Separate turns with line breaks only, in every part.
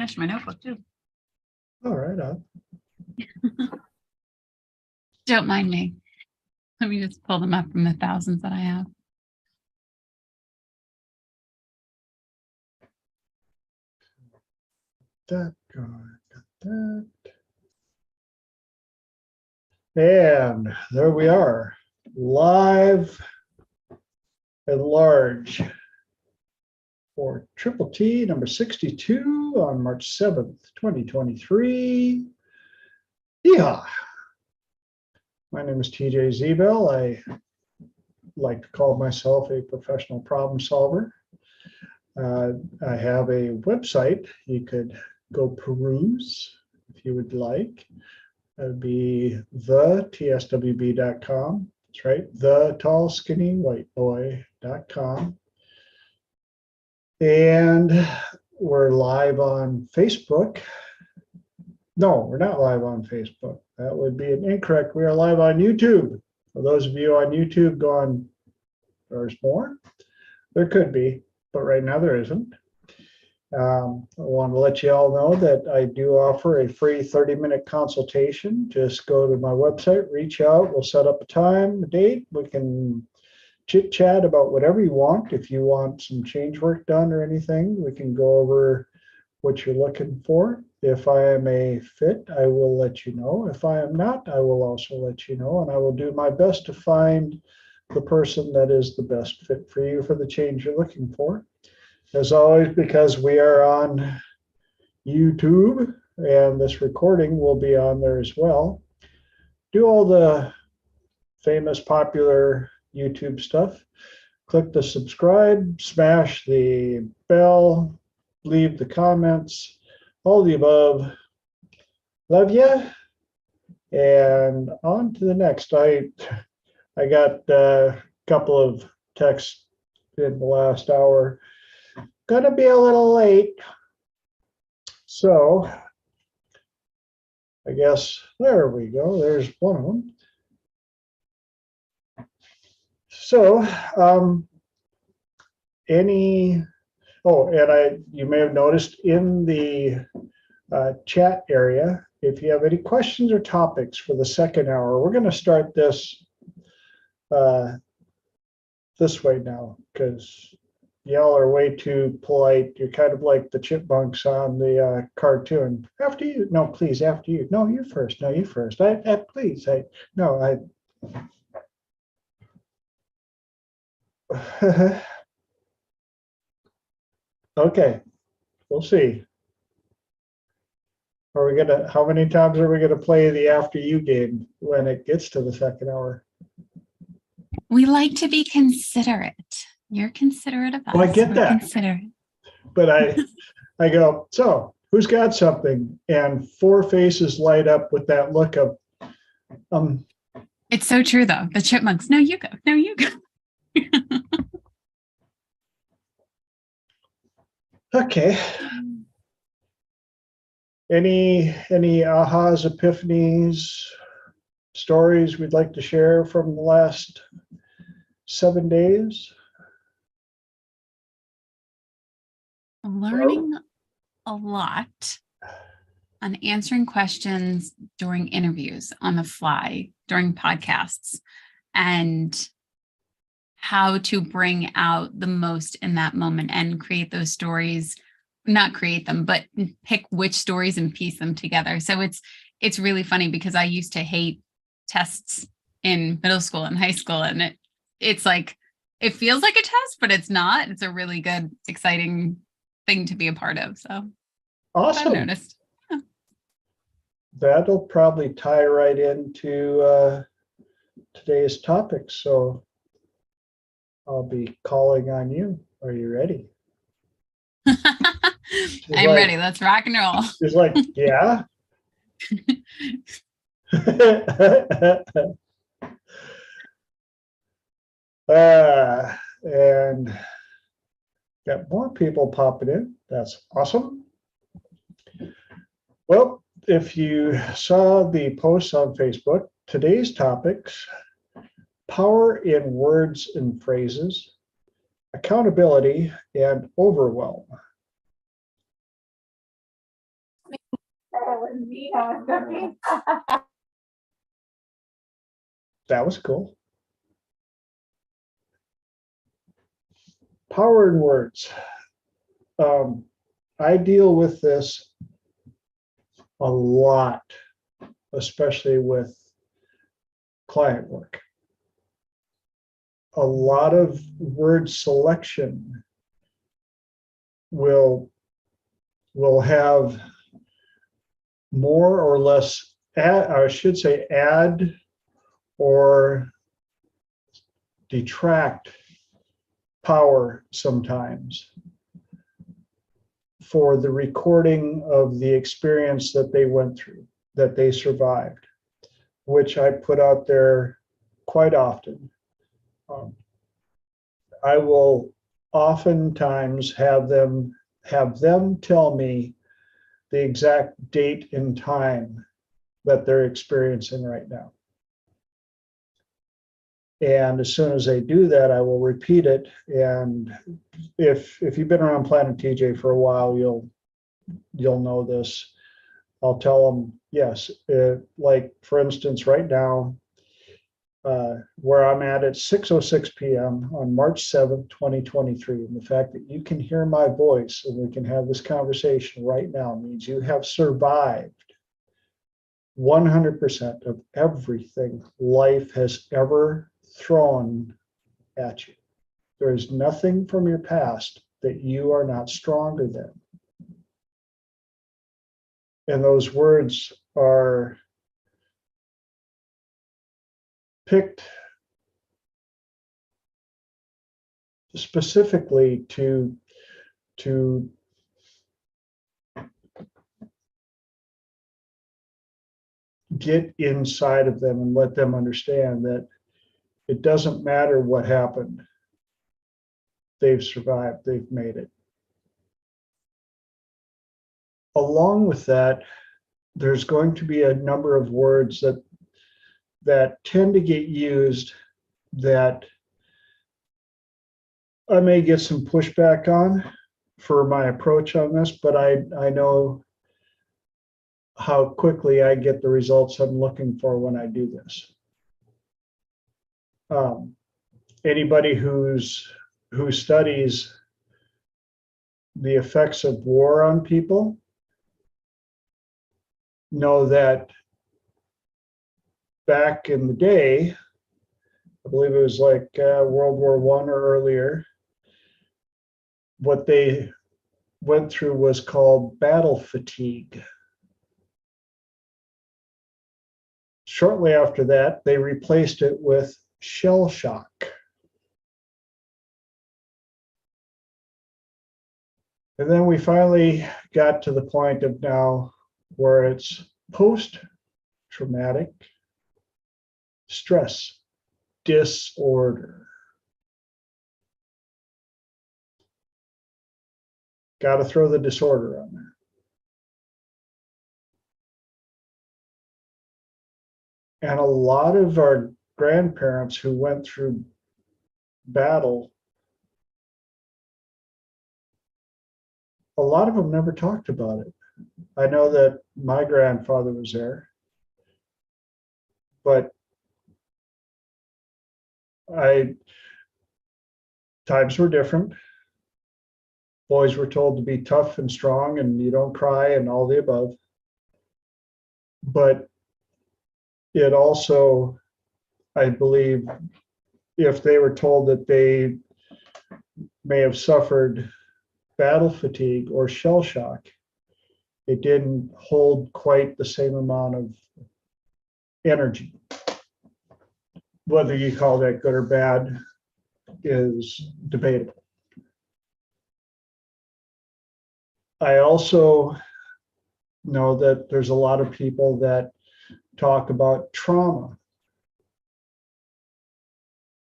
finished my notebook too.
All right.
Don't mind me. Let me just pull them up from the thousands that I have.
Got that. And there we are, live and large for Triple T number 62 on March 7th, 2023. Yeehaw! My name is TJ Zebel. I like to call myself a professional problem solver. I have a website you could go peruse if you would like. That would be thetswb.com. That's right, the tall, skinny white boy.com. And we're live on Facebook. No, we're not live on Facebook. That would be an incorrect. We are live on YouTube. For those of you on YouTube going, there's more? There could be, but right now there isn't. I want to let you all know that I do offer a free 30-minute consultation. Just go to my website, reach out, we'll set up a time, a date. We can chit chat about whatever you want. If you want some change work done or anything, we can go over what you're looking for. If I am a fit, I will let you know. If I am not, I will also let you know, and I will do my best to find the person that is the best fit for you for the change you're looking for. As always, because we are on YouTube and this recording will be on there as well, do all the famous popular YouTube stuff. Click the subscribe, smash the bell, leave the comments, all the above. Love ya. And on to the next. I got a couple of texts in the last hour. Gonna be a little late. So I guess there we go. There's one of them. So you may have noticed in the chat area, if you have any questions or topics for the second hour, we're going to start this this way now, because y'all are way too polite. You're kind of like the chipmunks on the cartoon. After you. No, please, after you. No, you first. No, you first. Please. Okay, we'll see. How many times are we gonna play the after you game when it gets to the second hour?
We like to be considerate. You're considerate of us.
Well, I get that.
Considerate.
But I go, so who's got something? And 4 faces light up with that look of
It's so true though. The chipmunks. No, you go. No, you go.
Okay. Any ahas, epiphanies, stories we'd like to share from the last 7 days?
Learning a lot on answering questions during interviews on the fly, during podcasts, and how to bring out the most in that moment and create those stories, not create them, but pick which stories and piece them together. So it's really funny because I used to hate tests in middle school and high school. And it's like, it feels like a test, but it's not. It's a really good, exciting thing to be a part of. So
awesome.
I've noticed. Yeah.
That'll probably tie right into today's topic. So I'll be calling on you. Are you ready?
I'm ready. Let's rock and roll.
She's like, yeah. And got more people popping in. That's awesome. Well, if you saw the posts on Facebook, today's topics: power in words and phrases, accountability, and overwhelm.
was me. That was cooking.
That was cool. Power in words. I deal with this a lot, especially with client work. A lot of word selection will have more or less, I should say, add or detract power sometimes for the recording of the experience that they went through, that they survived, which I put out there quite often. I will oftentimes have them tell me the exact date and time that they're experiencing right now. And as soon as they do that, I will repeat it. And if you've been around Planet TJ for a while, you'll know this. I'll tell them, yes, like for instance, right now, where I'm at 6:06 p.m. on March 7th, 2023. And the fact that you can hear my voice and we can have this conversation right now means you have survived 100% of everything life has ever thrown at you. There is nothing from your past that you are not stronger than. And those words are picked specifically to get inside of them and let them understand that it doesn't matter what happened. They've survived, they've made it. Along with that, there's going to be a number of words that tend to get used that I may get some pushback on for my approach on this, but I know how quickly I get the results I'm looking for when I do this. Anybody who studies the effects of war on people know that back in the day, I believe it was like World War I or earlier, what they went through was called battle fatigue. Shortly after that, they replaced it with shell shock. And then we finally got to the point of now where it's post-traumatic stress disorder. Got to throw the disorder on there. And a lot of our grandparents who went through battle, a lot of them never talked about it. I know that my grandfather was there, but times were different. Boys were told to be tough and strong and you don't cry and all the above. But it also, I believe, if they were told that they may have suffered battle fatigue or shell shock, it didn't hold quite the same amount of energy. Whether you call that good or bad is debatable. I also know that there's a lot of people that talk about trauma.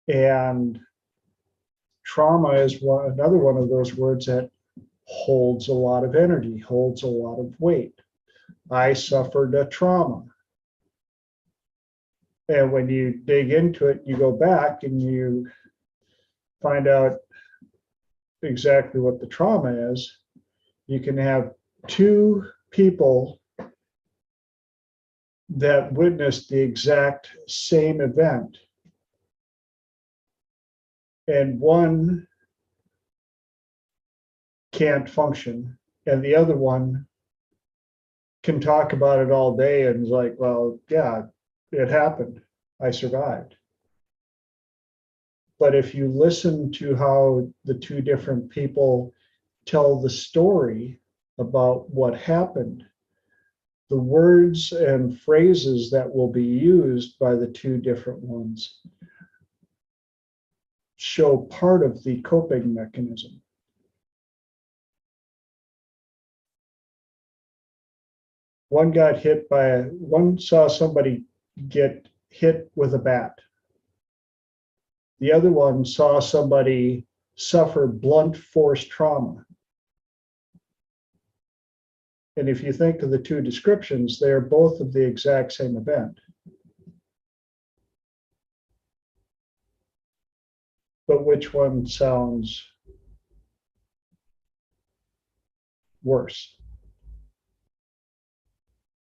And trauma is another one of those words that holds a lot of energy, holds a lot of weight. I suffered a trauma. And when you dig into it, you go back and you find out exactly what the trauma is. You can have two people that witnessed the exact same event, and one can't function and the other one can talk about it all day and is like, well, yeah, it happened, I survived. But if you listen to how the two different people tell the story about what happened, the words and phrases that will be used by the two different ones show part of the coping mechanism. One saw somebody get hit with a bat. The other one saw somebody suffer blunt force trauma. And if you think of the two descriptions, they are both of the exact same event. But which one sounds worse?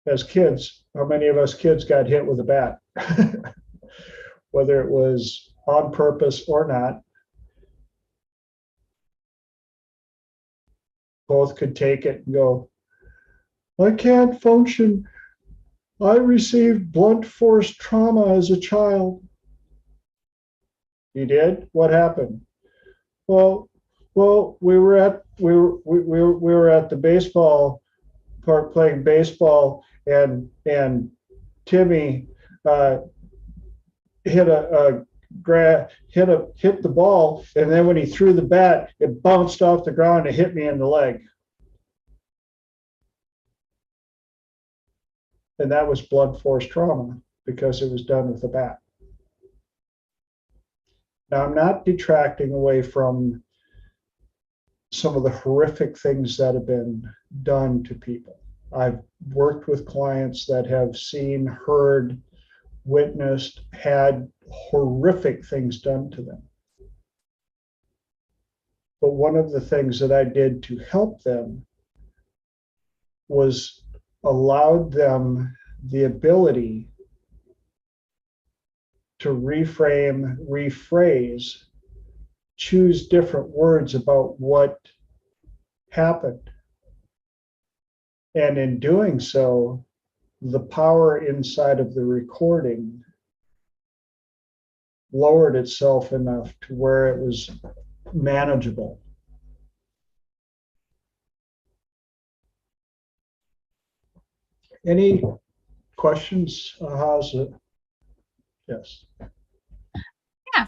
As kids, how many of us kids got hit with a bat? Whether it was on purpose or not, both could take it and go, I can't function. I received blunt force trauma as a child. You did? What happened? Well, we were at the baseball park playing baseball, and Timmy hit the ball, and then when he threw the bat, it bounced off the ground and hit me in the leg. And that was blunt force trauma because it was done with a bat. Now, I'm not detracting away from some of the horrific things that have been done to people. I've worked with clients that have seen, heard, witnessed, had horrific things done to them. But one of the things that I did to help them was allowed them the ability to reframe, rephrase, choose different words about what happened. And in doing so, the power inside of the recording lowered itself enough to where it was manageable. Any questions? How's it? Yes.
Yeah,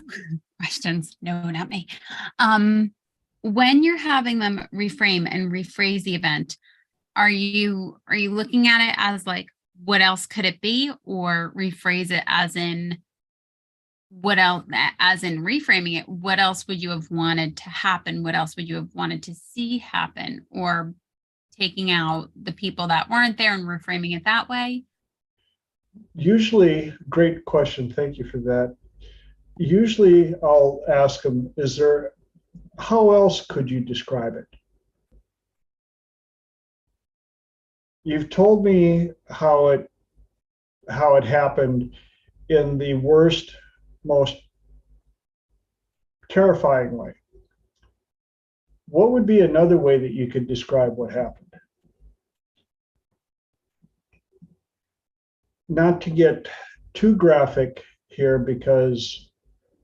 questions. No, not me. When you're having them reframe and rephrase the event, are you looking at it as like, what else could it be, or rephrase it as in what else, as in reframing it, what else would you have wanted to happen? What else would you have wanted to see happen? Or taking out the people that weren't there and reframing it that way?
Usually, great question. Thank you for that. Usually I'll ask them, how else could you describe it? You've told me how it happened in the worst, most terrifying way. What would be another way that you could describe what happened? Not to get too graphic here because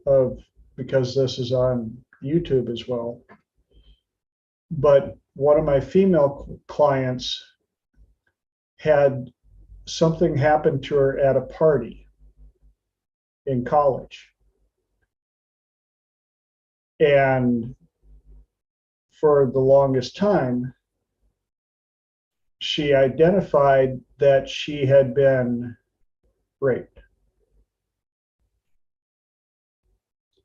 this is on YouTube as well. But one of my female clients had something happen to her at a party in college. And for the longest time, she identified that she had been raped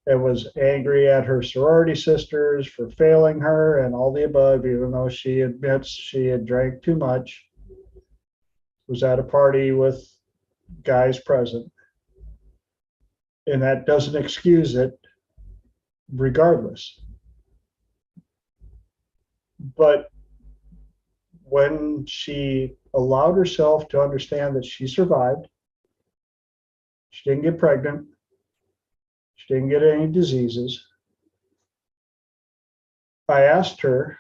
and was angry at her sorority sisters for failing her and all the above, even though she admits she had drank too much, was at a party with guys present. And that doesn't excuse it regardless. But when she allowed herself to understand that she survived, she didn't get pregnant, she didn't get any diseases, I asked her,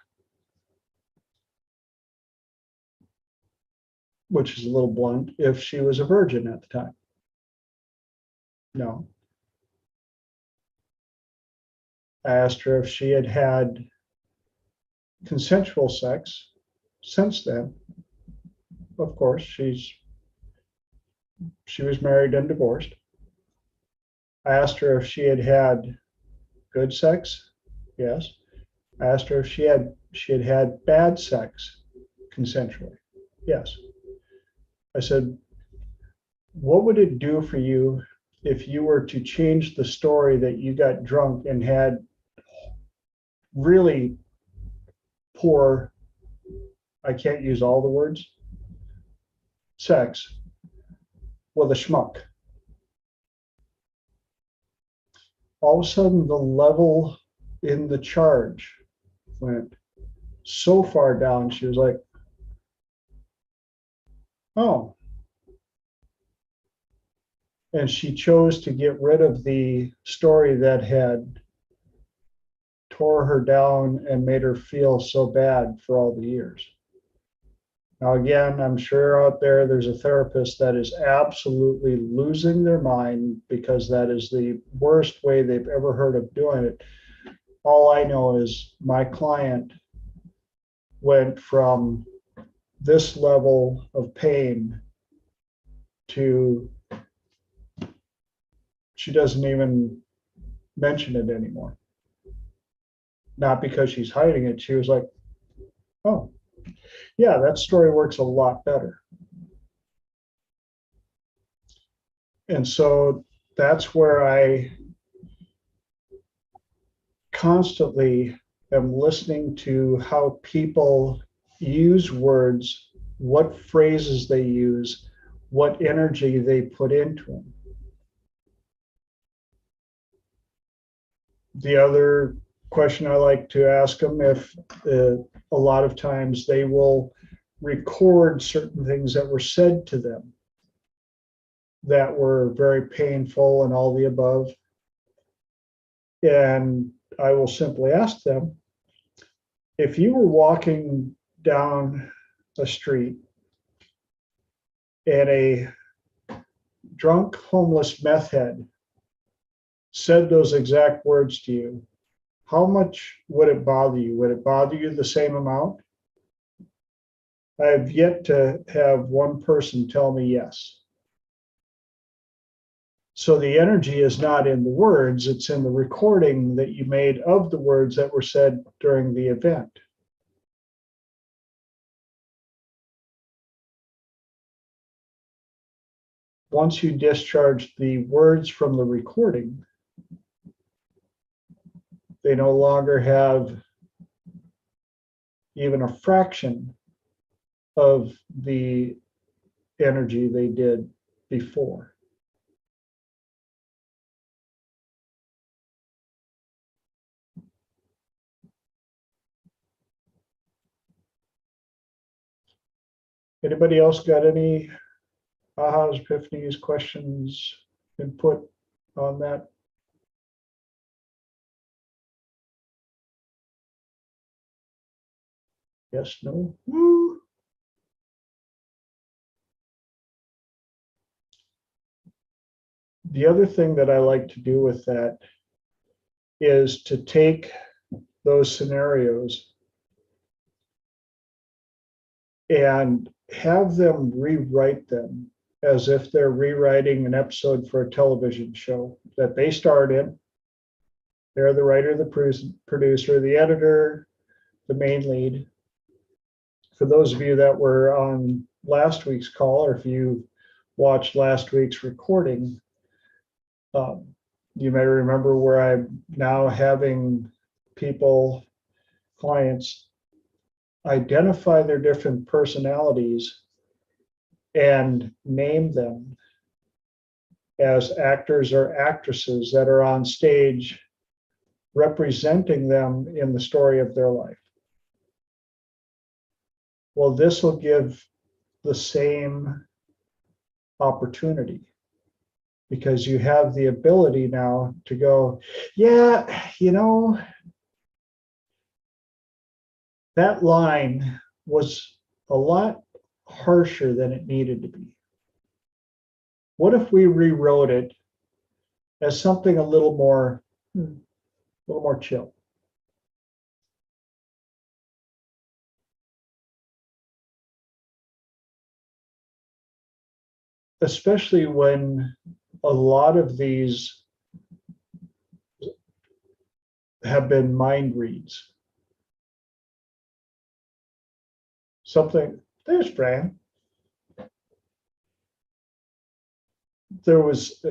which is a little blunt, if she was a virgin at the time. No. I asked her if she had had consensual sex since then. Of course, she was married and divorced. I asked her if she had had good sex. Yes. I asked her if she had had bad sex consensually. Yes. I said, what would it do for you if you were to change the story that you got drunk and had really poor, I can't use all the words, sex with a schmuck? All of a sudden, the level in the charge went so far down. She was like, oh. And she chose to get rid of the story that had tore her down and made her feel so bad for all the years. Now, again, I'm sure out there's a therapist that is absolutely losing their mind because that is the worst way they've ever heard of doing it. All I know is my client went from this level of pain to she doesn't even mention it anymore. Not because she's hiding it. She was like, oh, yeah, that story works a lot better. And so that's where I constantly am listening to how people use words, what phrases they use, what energy they put into them. The other question I like to ask them, if a lot of times they will record certain things that were said to them that were very painful and all the above. And I will simply ask them, if you were walking down a street and a drunk homeless meth head said those exact words to you, how much would it bother you? Would it bother you the same amount? I have yet to have one person tell me yes. So the energy is not in the words, it's in the recording that you made of the words that were said during the event. Once you discharge the words from the recording, they no longer have even a fraction of the energy they did before. Anybody else got any ahas, epiphanies, questions, input on that? Yes, no? Woo. The other thing that I like to do with that is to take those scenarios and have them rewrite them as if they're rewriting an episode for a television show that they starred in. They're the writer, the producer, the editor, the main lead. For those of you that were on last week's call, or if you watched last week's recording, you may remember where I'm now having people, clients, identify their different personalities and name them as actors or actresses that are on stage representing them in the story of their life. Well, this will give the same opportunity because you have the ability now to go, yeah, that line was a lot harsher than it needed to be. What if we rewrote it as something a little more chill? Especially when a lot of these have been mind reads. There's Fran. There was,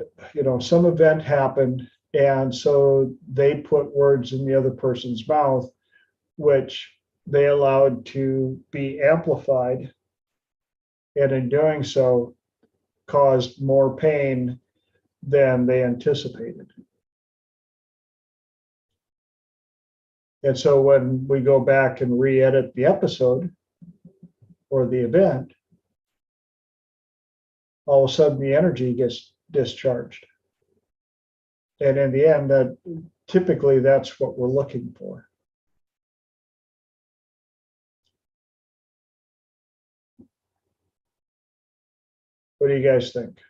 some event happened, and so they put words in the other person's mouth, which they allowed to be amplified, and in doing so, caused more pain than they anticipated. And so when we go back and re-edit the episode or the event, all of a sudden the energy gets discharged. And in the end, typically that's what we're looking for. What do you guys think?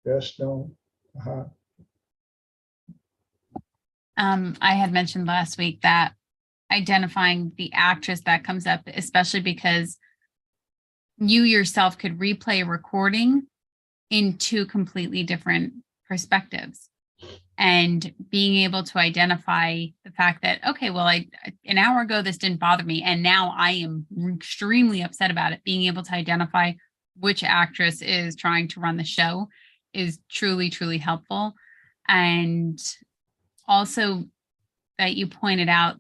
Yes, no? Uh-huh.
I had mentioned last week that identifying the actress that comes up, especially because you yourself could replay a recording in two completely different perspectives. And being able to identify the fact that, okay, well, an hour ago, this didn't bother me. And now I am extremely upset about it. Being able to identify which actress is trying to run the show is truly, truly helpful. And also that you pointed out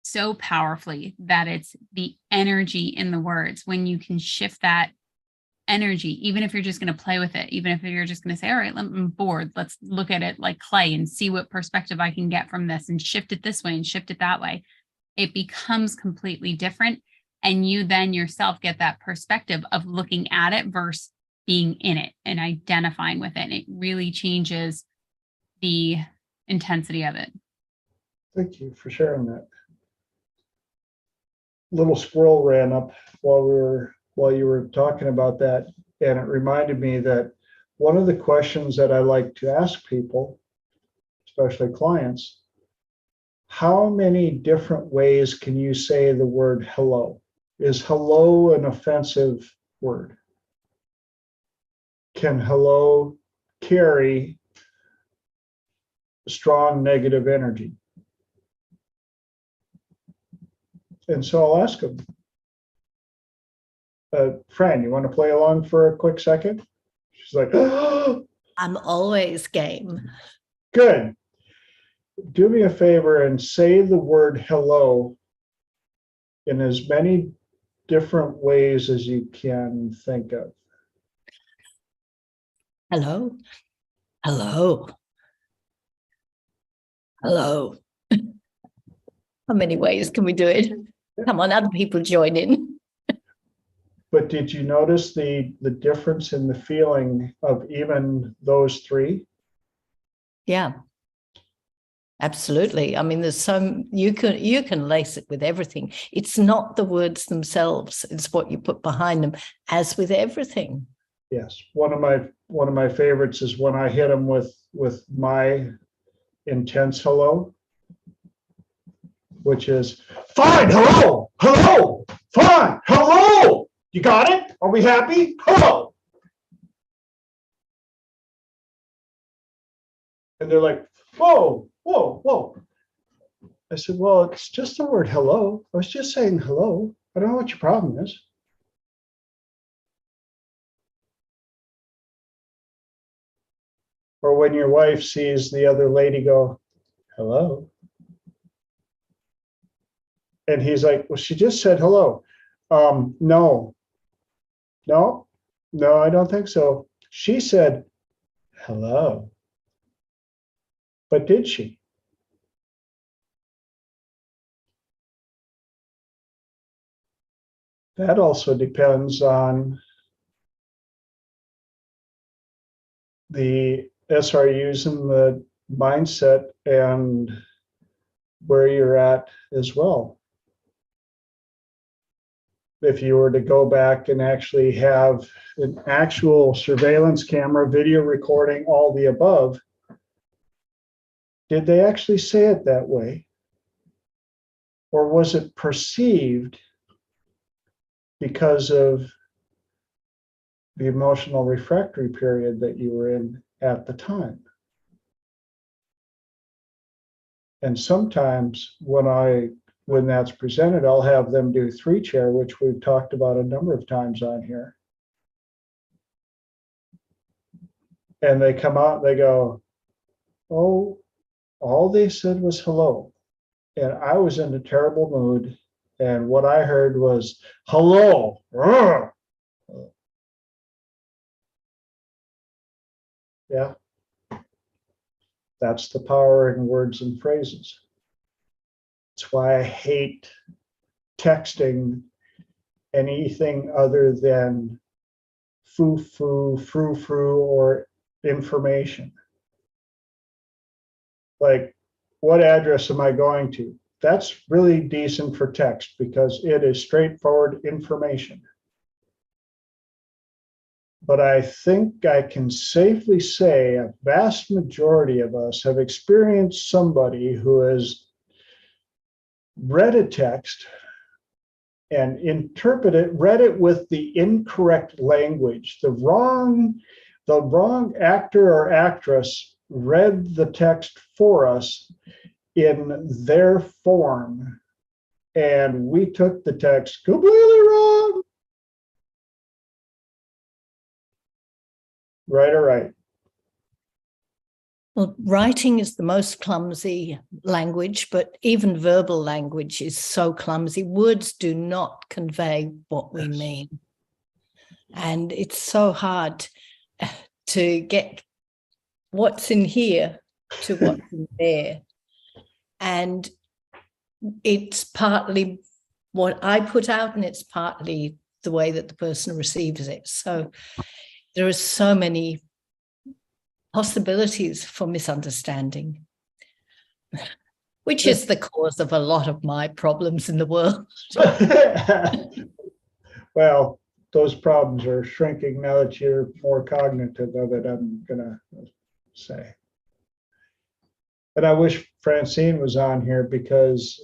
so powerfully that it's the energy in the words. When you can shift that energy, even if you're just going to play with it, even if you're just going to say, all right, I'm bored, let's look at it like clay and see what perspective I can get from this and shift it this way and shift it that way, it becomes completely different. And you then yourself get that perspective of looking at it versus being in it and identifying with it. And it really changes the intensity of it.
Thank you for sharing that. Little squirrel ran up while you were talking about that, and it reminded me that one of the questions that I like to ask people, especially clients, how many different ways can you say the word hello? Is hello an offensive word? Can hello carry strong negative energy? And so I'll ask them, Fran, you want to play along for a quick second? She's like, oh,
I'm always game.
Good. Do me a favor and say the word hello in as many different ways as you can think of.
Hello. Hello. Hello. How many ways can we do it? Come on, other people join in.
But did you notice the difference in the feeling of even those three?
Yeah, absolutely. I mean, there's some, you can lace it with everything. It's not the words themselves, it's what you put behind them, as with everything.
Yes. One of my favorites is when I hit them with my intense hello, which is fine, hello, hello, fine, hello. You got it? Are we happy? Hello. And they're like, whoa, whoa, whoa. I said, well, it's just the word hello. I was just saying hello. I don't know what your problem is. Or when your wife sees the other lady go, hello. And he's like, well, she just said hello. No, I don't think so. She said hello. But did she? that also depends on the SRUs and the mindset and where you're at as well. If you were to go back and actually have an actual surveillance camera, video recording, all the above, did they actually say it that way? Or was it perceived because of the emotional refractory period that you were in at the time? And sometimes when that's presented, I'll have them do 3-chair, which we've talked about a number of times on here. And they come out and they go, oh, all they said was hello. And I was in a terrible mood. And what I heard was, hello. Yeah. That's the power in words and phrases. That's why I hate texting anything other than foo-foo, frou-frou, or information. Like, what address am I going to? That's really decent for text because it is straightforward information. But I think I can safely say a vast majority of us have experienced somebody who has read a text and read it with the incorrect language. The wrong actor or actress read the text for us in their form, and we took the text completely wrong. Right or right?
Well, writing is the most clumsy language, but even verbal language is so clumsy. Words do not convey what we mean. And it's so hard to get what's in here to what's in there. And it's partly what I put out, and it's partly the way that the person receives it. So there are so many possibilities for misunderstanding, which is the cause of a lot of my problems in the world.
Well, those problems are shrinking now that you're more cognitive of it, I'm gonna say. And I wish Francine was on here, because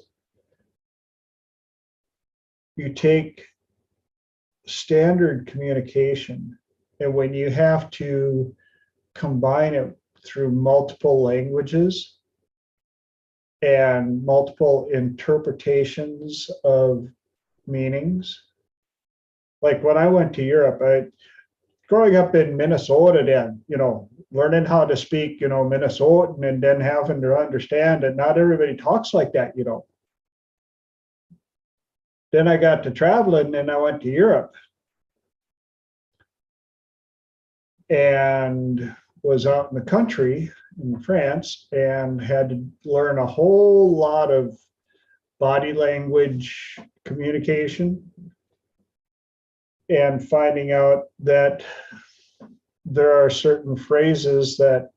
you take standard communication, and when you have to combine it through multiple languages and multiple interpretations of meanings. Like when I went to Europe, growing up in Minnesota, then, learning how to speak, Minnesotan, and then having to understand that not everybody talks like that, Then I got to traveling and I went to Europe and was out in the country in France and had to learn a whole lot of body language communication, and finding out that there are certain phrases that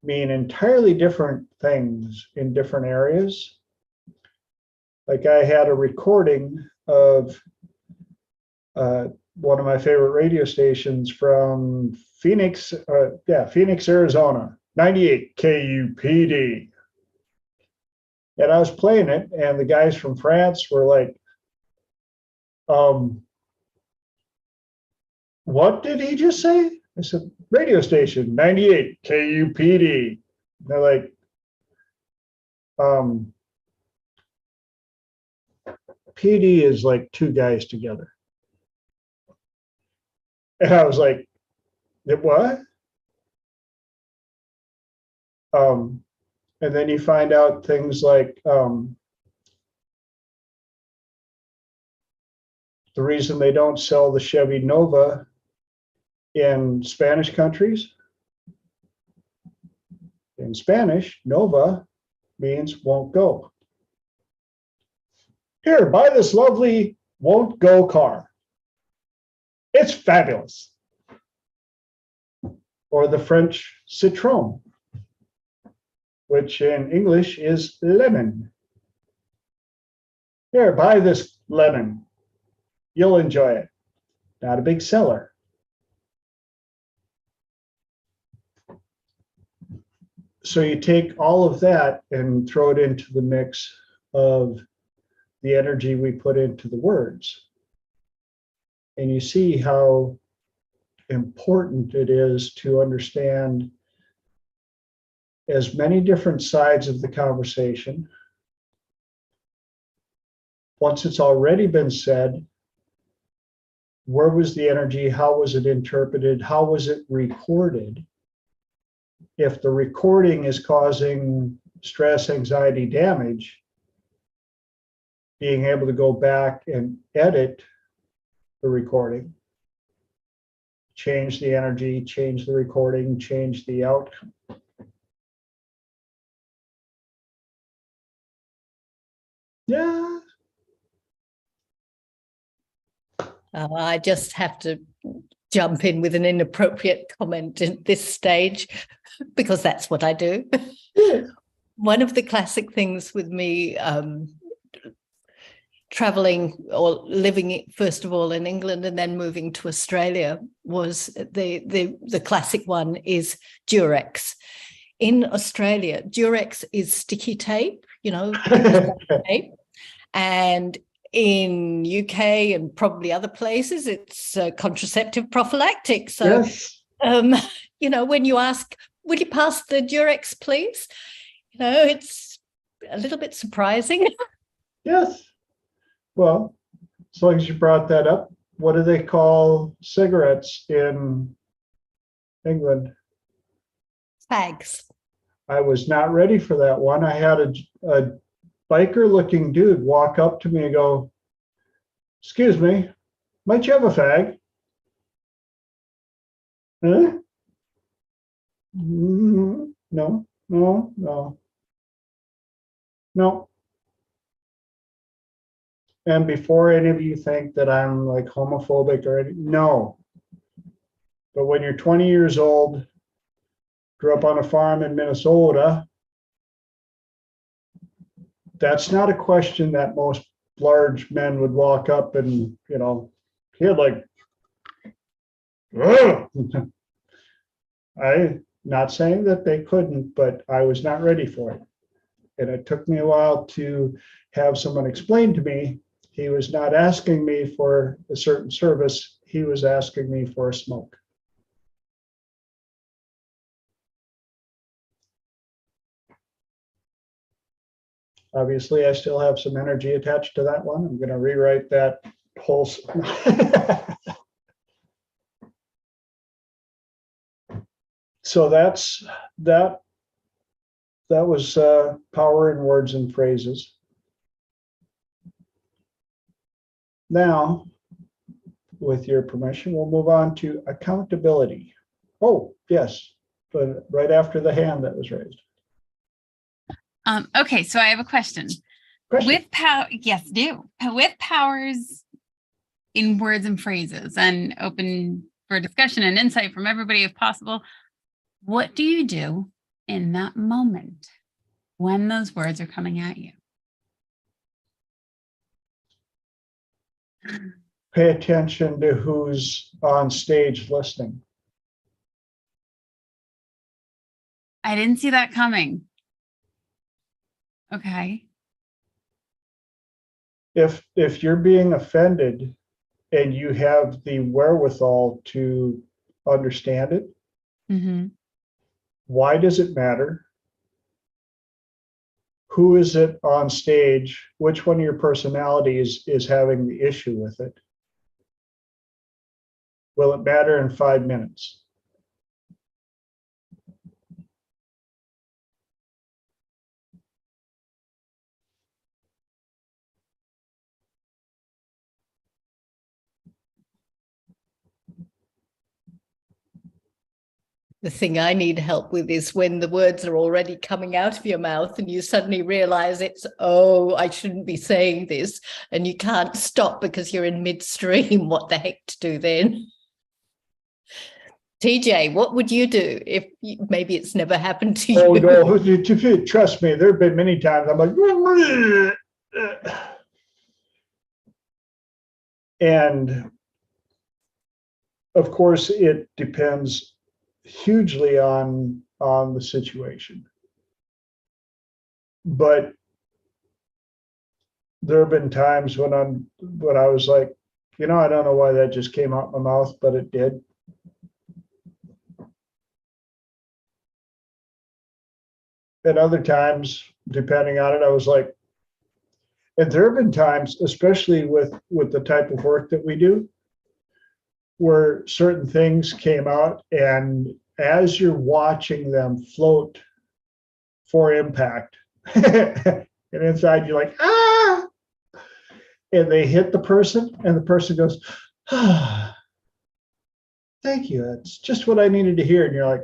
mean entirely different things in different areas. Like I had a recording of one of my favorite radio stations from Phoenix, Arizona, 98 KUPD. And I was playing it, and the guys from France were like, what did he just say? I said, radio station, 98 KUPD. They're like, PD is like two guys together. And I was like, what? And then you find out things like the reason they don't sell the Chevy Nova in Spanish countries. In Spanish, Nova means won't go. Here, buy this lovely won't go car. It's fabulous. Or the French citron, which in English is lemon. Here, buy this lemon. You'll enjoy it. Not a big seller. So you take all of that and throw it into the mix of the energy we put into the words. And you see how important it is to understand as many different sides of the conversation. Once it's already been said, where was the energy? How was it interpreted? How was it recorded? If the recording is causing stress, anxiety, damage, being able to go back and edit the recording, change the energy, change the recording, change the outcome. Yeah.
I just have to jump in with an inappropriate comment at this stage because that's what I do. One of the classic things with me traveling or living first of all in England and then moving to Australia was the classic one is Durex. In Australia, Durex is sticky tape, tape, and in UK and probably other places, it's contraceptive prophylactic. So,
Yes.
When you ask, "Will you pass the Durex, please?" It's a little bit surprising.
Yes. Well, as long as you brought that up, what do they call cigarettes in England?
Fags.
I was not ready for that one. I had a biker looking dude walk up to me and go, "Excuse me, might you have a fag?" Huh? No, no, no, no. And before any of you think that I'm like homophobic or anything, no. But when you're 20 years old, grew up on a farm in Minnesota, that's not a question that most large men would walk up and, he had like, I not saying that they couldn't, but I was not ready for it. And it took me a while to have someone explain to me he was not asking me for a certain service, he was asking me for a smoke. Obviously, I still have some energy attached to that one. I'm going to rewrite that whole. So that was power in words and phrases. Now, with your permission, we'll move on to accountability. Oh, yes, but right after the hand that was raised.
Okay, so I have a question. With powers in words and phrases and open for discussion and insight from everybody if possible, what do you do in that moment when those words are coming at you?
Pay attention to who's on stage listening.
I didn't see that coming. Okay.
If you're being offended and you have the wherewithal to understand it, why does it matter? Who is it on stage? Which one of your personalities is having the issue with it? Will it matter in 5 minutes?
The thing I need help with is when the words are already coming out of your mouth and you suddenly realize it's, oh, I shouldn't be saying this, and you can't stop because you're in midstream. What the heck to do then? TJ, what would you do if maybe it's never happened to you?
Oh, no, trust me, there have been many times I'm like, and of course, it depends hugely on the situation. But there have been times when I was like, I don't know why that just came out my mouth, but it did. And other times, depending on it, I was like, and there have been times, especially with the type of work that we do, where certain things came out, and as you're watching them float for impact, and inside you're like, ah, and they hit the person, and the person goes, ah, thank you, that's just what I needed to hear. And you're like,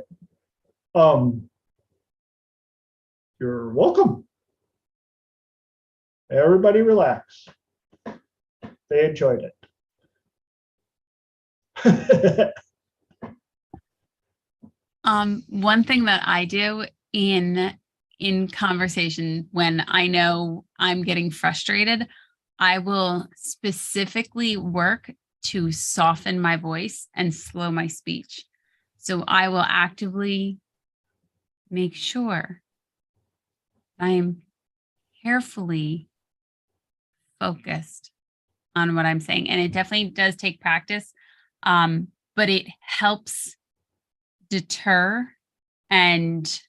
you're welcome. Everybody relax. They enjoyed it.
One thing that I do in conversation when I know I'm getting frustrated, I will specifically work to soften my voice and slow my speech. So I will actively make sure I am carefully focused on what I'm saying. And it definitely does take practice, but it helps deter, and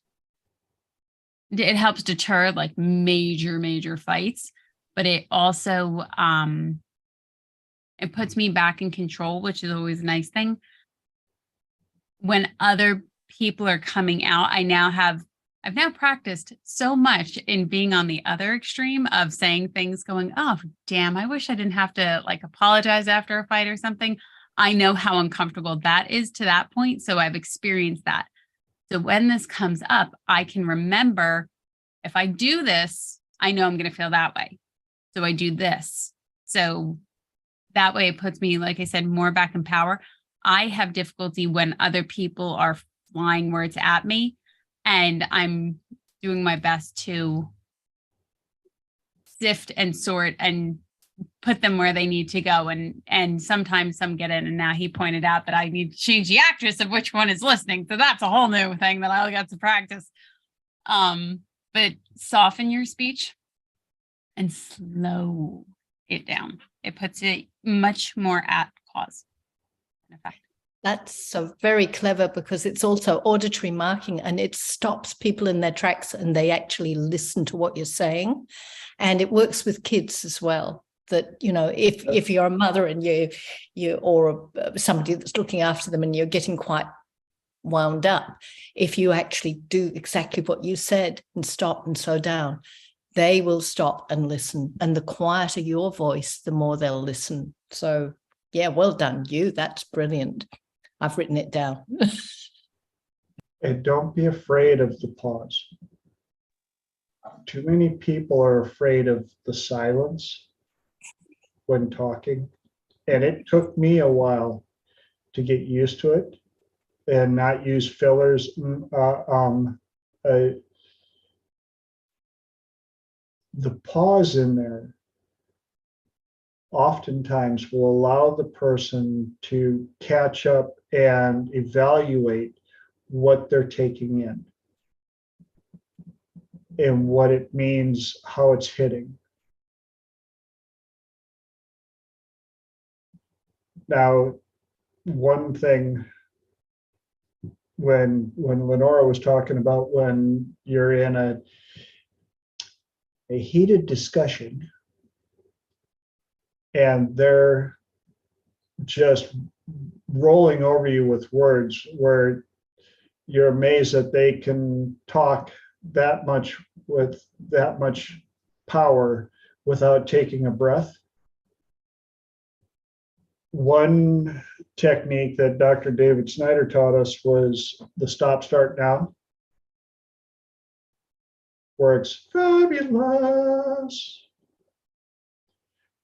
it helps deter like major fights, but it also it puts me back in control, which is always a nice thing. When other people are coming out, I've now practiced so much in being on the other extreme of saying things going, oh, damn, I wish I didn't have to like apologize after a fight or something. I know how uncomfortable that is to that point. So I've experienced that. So when this comes up, I can remember if I do this, I know I'm going to feel that way. So I do this. So that way it puts me, like I said, more back in power. I have difficulty when other people are flying words at me, and I'm doing my best to sift and sort and put them where they need to go. And sometimes some get in, and now he pointed out that I need to change the actress of which one is listening. So that's a whole new thing that I got to practice. But soften your speech and slow it down. It puts it much more at cause and effect.
That's so very clever, because it's also auditory marking, and it stops people in their tracks and they actually listen to what you're saying. And it works with kids as well. That, if you're a mother and you or somebody that's looking after them and you're getting quite wound up, if you actually do exactly what you said and stop and slow down, they will stop and listen. And the quieter your voice, the more they'll listen. So yeah, well done you. That's brilliant. I've written it down.
And don't be afraid of the pause. Too many people are afraid of the silence when talking. And it took me a while to get used to it and not use fillers. The pause in there oftentimes will allow the person to catch up and evaluate what they're taking in and what it means, how it's hitting. Now, one thing when Lenora was talking about when you're in a heated discussion and they're just rolling over you with words where you're amazed that they can talk that much with that much power without taking a breath. one technique that Dr. David Snyder taught us was the stop, start, now, where it's fabulous,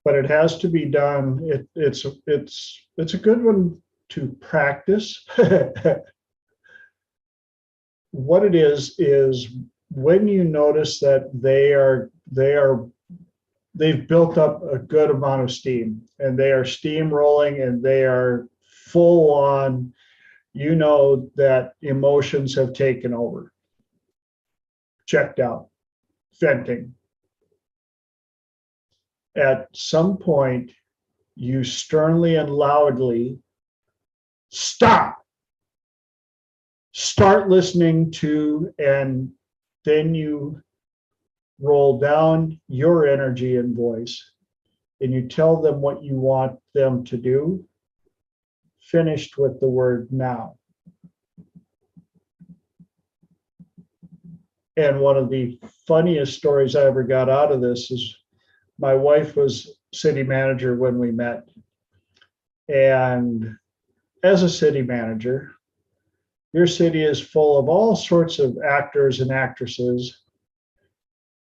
but it has to be done. It's a good one to practice. What it is when you notice that they've built up a good amount of steam and they are steamrolling and they are full on, you know, that emotions have taken over. Checked out, venting. At some point, you sternly and loudly stop. Start listening to, and then you roll down your energy and voice, and you tell them what you want them to do, finished with the word now. And one of the funniest stories I ever got out of this is my wife was city manager when we met. And as a city manager, your city is full of all sorts of actors and actresses.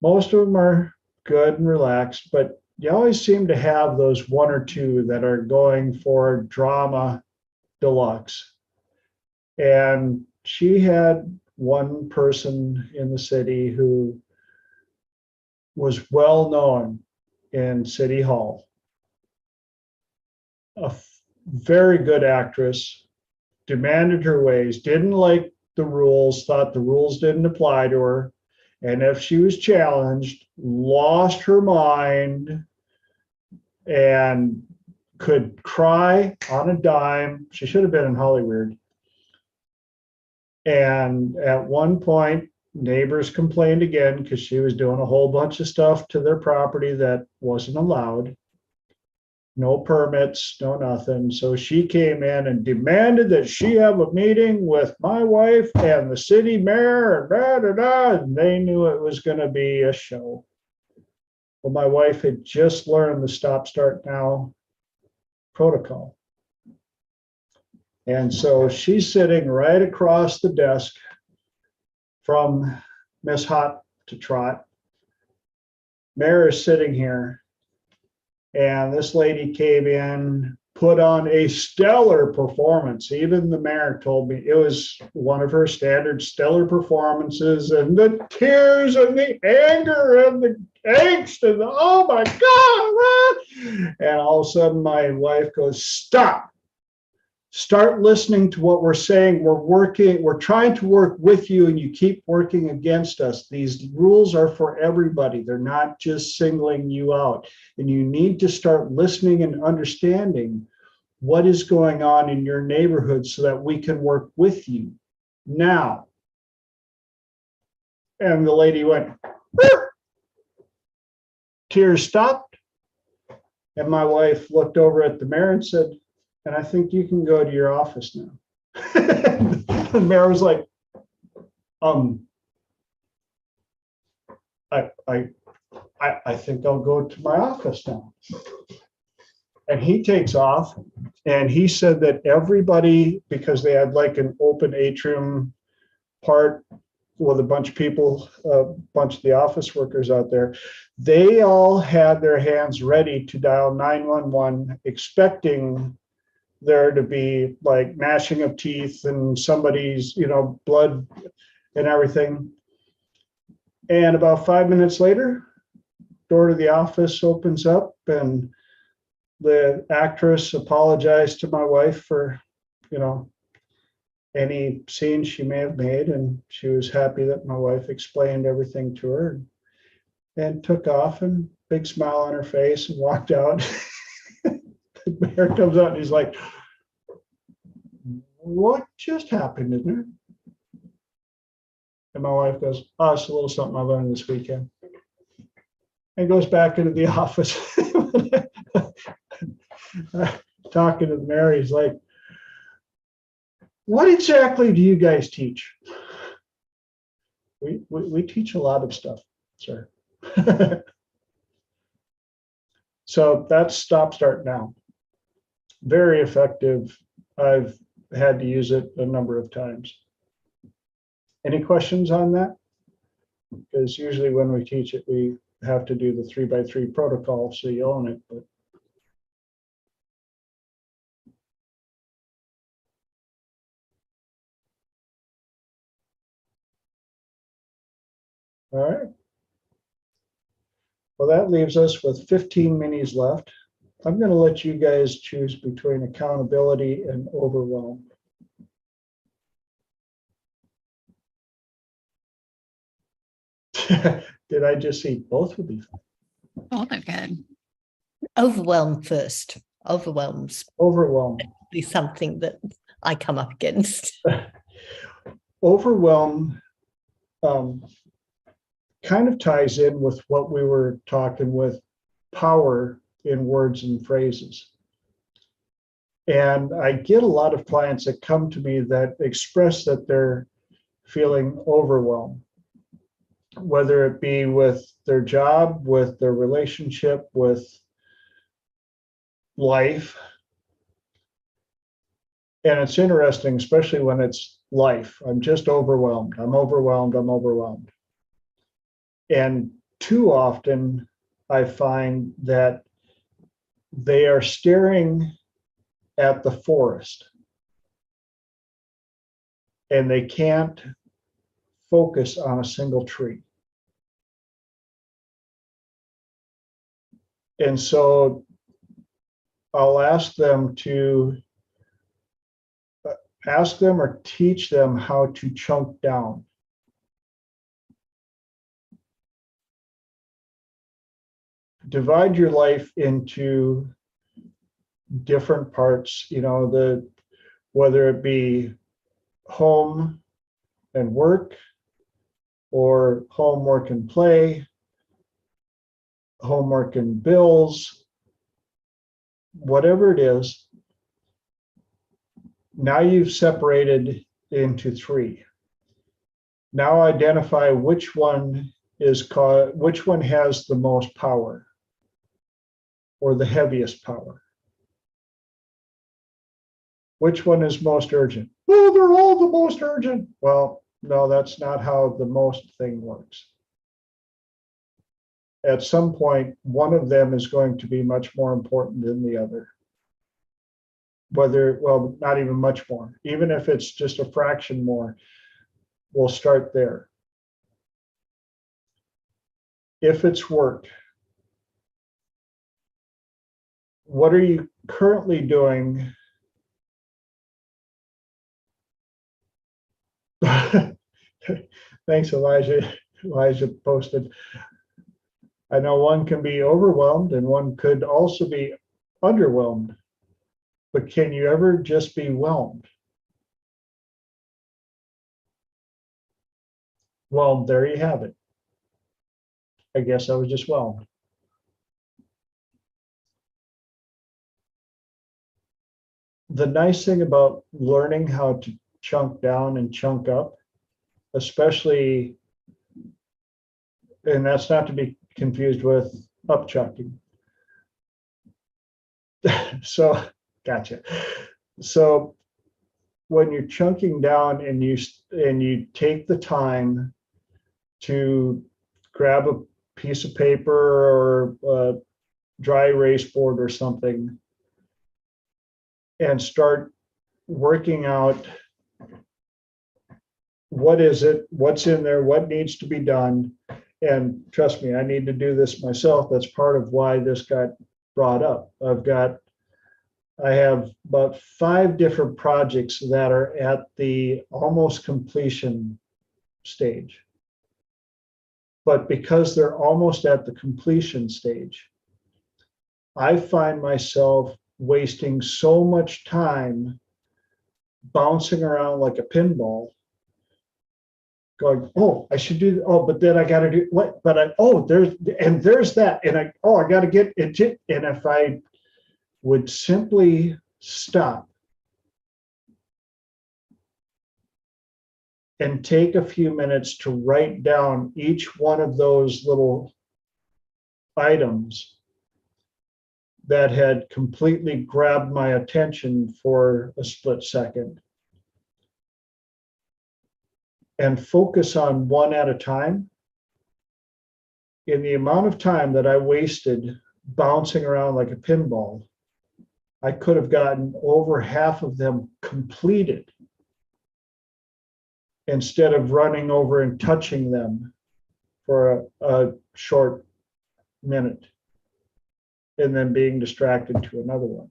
Most of them are good and relaxed, but you always seem to have those one or two that are going for drama deluxe. And she had one person in the city who was well known in City Hall, a very good actress, demanded her ways, didn't like the rules, thought the rules didn't apply to her, and if she was challenged, lost her mind and could cry on a dime. She should have been in Hollywood. And at one point, neighbors complained again because she was doing a whole bunch of stuff to their property that wasn't allowed. No permits, no nothing. So she came in and demanded that she have a meeting with my wife and the city mayor and da da da. And they knew it was going to be a show. Well, my wife had just learned the stop, start, now protocol. And so she's sitting right across the desk from Miss Hot to Trot. Mayor is sitting here. And this lady came in, put on a stellar performance. Even the mayor told me it was one of her standard stellar performances, and the tears and the anger and the angst and the, oh my God. And all of a sudden my wife goes, stop. Start listening to what we're saying. We're trying to work with you and you keep working against us. These rules are for everybody. They're not just singling you out. And you need to start listening and understanding what is going on in your neighborhood so that we can work with you now. And the lady went, "Burr." Tears stopped. And my wife looked over at the mayor and said, and I think you can go to your office now. The mayor was like, I think I'll go to my office now. And he takes off, and he said that everybody, because they had like an open atrium part with a bunch of people, a bunch of the office workers out there, they all had their hands ready to dial 911, expecting there to be like gnashing of teeth and somebody's, blood and everything. And about 5 minutes later, door to the office opens up and the actress apologized to my wife for, any scene she may have made. And she was happy that my wife explained everything to her and took off, and big smile on her face, and walked out. The mayor comes out and he's like, what just happened in there? And my wife goes, oh, it's a little something I learned this weekend. And goes back into the office. Talking to the mayor, he's like, what exactly do you guys teach? We teach a lot of stuff, sir. So that's stop, start, now. very effective. I've had to use it a number of times. Any questions on that? Because usually when we teach it, we have to do the 3x3 protocol, so you own it. But all right. Well, that leaves us with 15 minis left. I'm going to let you guys choose between accountability and overwhelm. Did I just see both would be fine?
Both are good.
Overwhelm first. Overwhelms
Overwhelm.
be something that I come up against.
Overwhelm kind of ties in with what we were talking with power in words and phrases. And I get a lot of clients that come to me that express that they're feeling overwhelmed, whether it be with their job, with their relationship, with life. And it's interesting, especially when it's life. I'm just overwhelmed. I'm overwhelmed. I'm overwhelmed. And too often I find that they are staring at the forest and they can't focus on a single tree. And so I'll ask them or teach them how to chunk down. Divide your life into different parts, whether it be home and work, or homework and play, homework and bills, whatever it is. Now you've separated into three. Now identify which one has the most power or the heaviest power. Which one is most urgent? Well, they're all the most urgent. Well, no, that's not how the most thing works. At some point, one of them is going to be much more important than the other. Well, not even much more. Even if it's just a fraction more, we'll start there. If it's work, what are you currently doing? Thanks, Elijah. Elijah posted. I know one can be overwhelmed and one could also be underwhelmed. But can you ever just be whelmed? Well, there you have it. I guess I was just whelmed. The nice thing about learning how to chunk down and chunk up, especially, and that's not to be confused with up chunking. So, gotcha. So when you're chunking down and you take the time to grab a piece of paper or a dry erase board or something and start working out what is it, what's in there, what needs to be done. And trust me, I need to do this myself. That's part of why this got brought up. I have about 5 different projects that are at the almost completion stage. But because they're almost at the completion stage, I find myself wasting so much time bouncing around like a pinball, going, oh, I should do, oh, but then I got to do what, but there's that. And I got to get into, and if I would simply stop and take a few minutes to write down each one of those little items, that had completely grabbed my attention for a split second and focus on one at a time, in the amount of time that I wasted bouncing around like a pinball, I could have gotten over half of them completed instead of running over and touching them for a short minute and then being distracted to another one.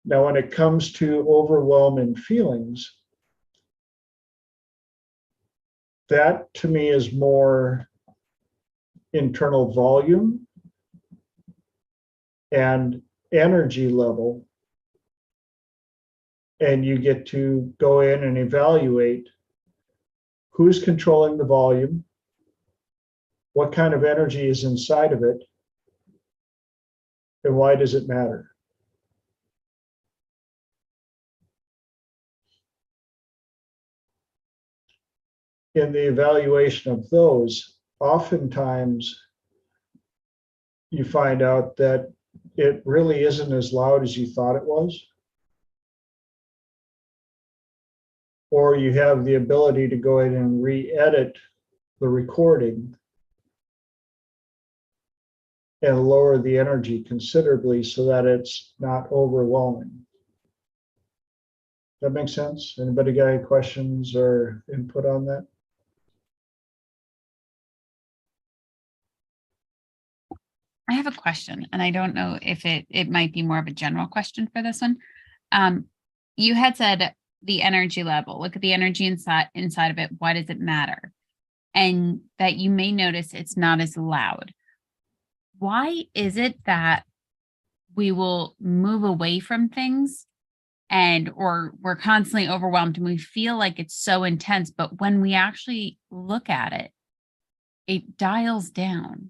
Now, when it comes to overwhelming feelings, that to me is more internal volume and energy level. And you get to go in and evaluate who's controlling the volume, what kind of energy is inside of it, and why does it matter? In the evaluation of those, oftentimes you find out that it really isn't as loud as you thought it was. Or you have the ability to go in and re-edit the recording and lower the energy considerably so that it's not overwhelming. That makes sense? Anybody got any questions or input on that?
I have a question, and I don't know if it might be more of a general question for this one. You had said the energy level, look at the energy inside of it. Why does it matter? And that you may notice it's not as loud. Why is it that we will move away from things or we're constantly overwhelmed and we feel like it's so intense, but when we actually look at it, it dials down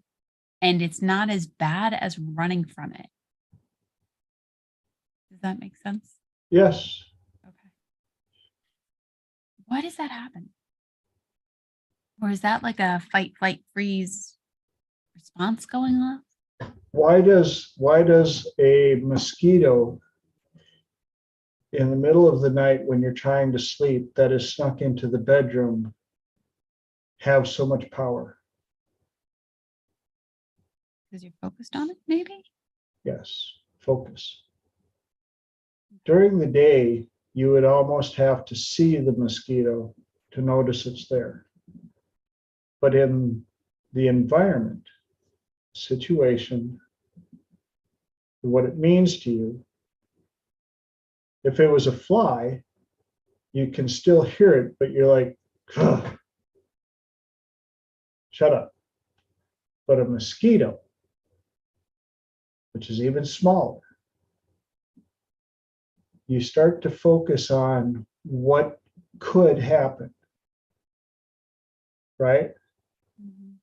and it's not as bad as running from it? Does that make sense?
Yes.
Okay. Why does that happen? Or is that like a fight, flight, freeze response going on?
Why does a mosquito in the middle of the night when you're trying to sleep that is snuck into the bedroom have so much power?
Because you're focused on it, maybe?
Yes, focus. During the day, you would almost have to see the mosquito to notice it's there. But in the environment, situation, what it means to you, if it was a fly, you can still hear it, but you're like, ugh, shut up. But a mosquito, which is even smaller, you start to focus on what could happen, right?
Mm-hmm.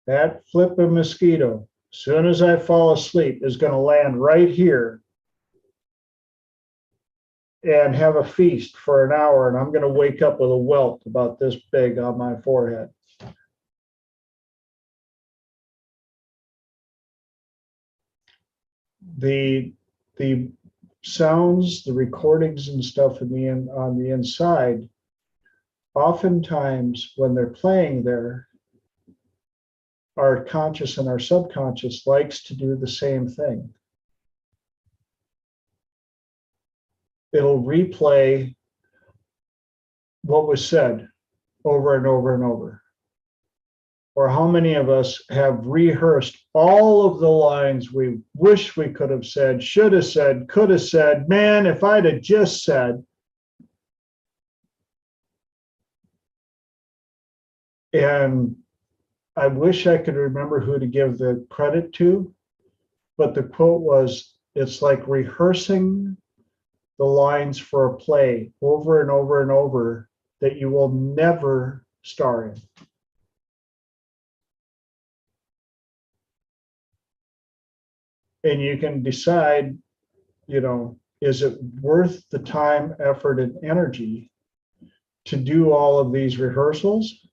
That flipping mosquito, as soon as I fall asleep, is going to land right here and have a feast for an hour, and I'm going to wake up with a welt about this big on my forehead. The sounds, the recordings and stuff on the inside, oftentimes when they're playing there, our conscious and our subconscious likes to do the same thing. It'll replay what was said over and over and over. Or how many of us have rehearsed all of the lines we wish we could have said, should have said, could have said, man, if I'd have just said. And I wish I could remember who to give the credit to, but the quote was, it's like rehearsing the lines for a play over and over and over that you will never star in. And you can decide, is it worth the time, effort, and energy to do all of these rehearsals?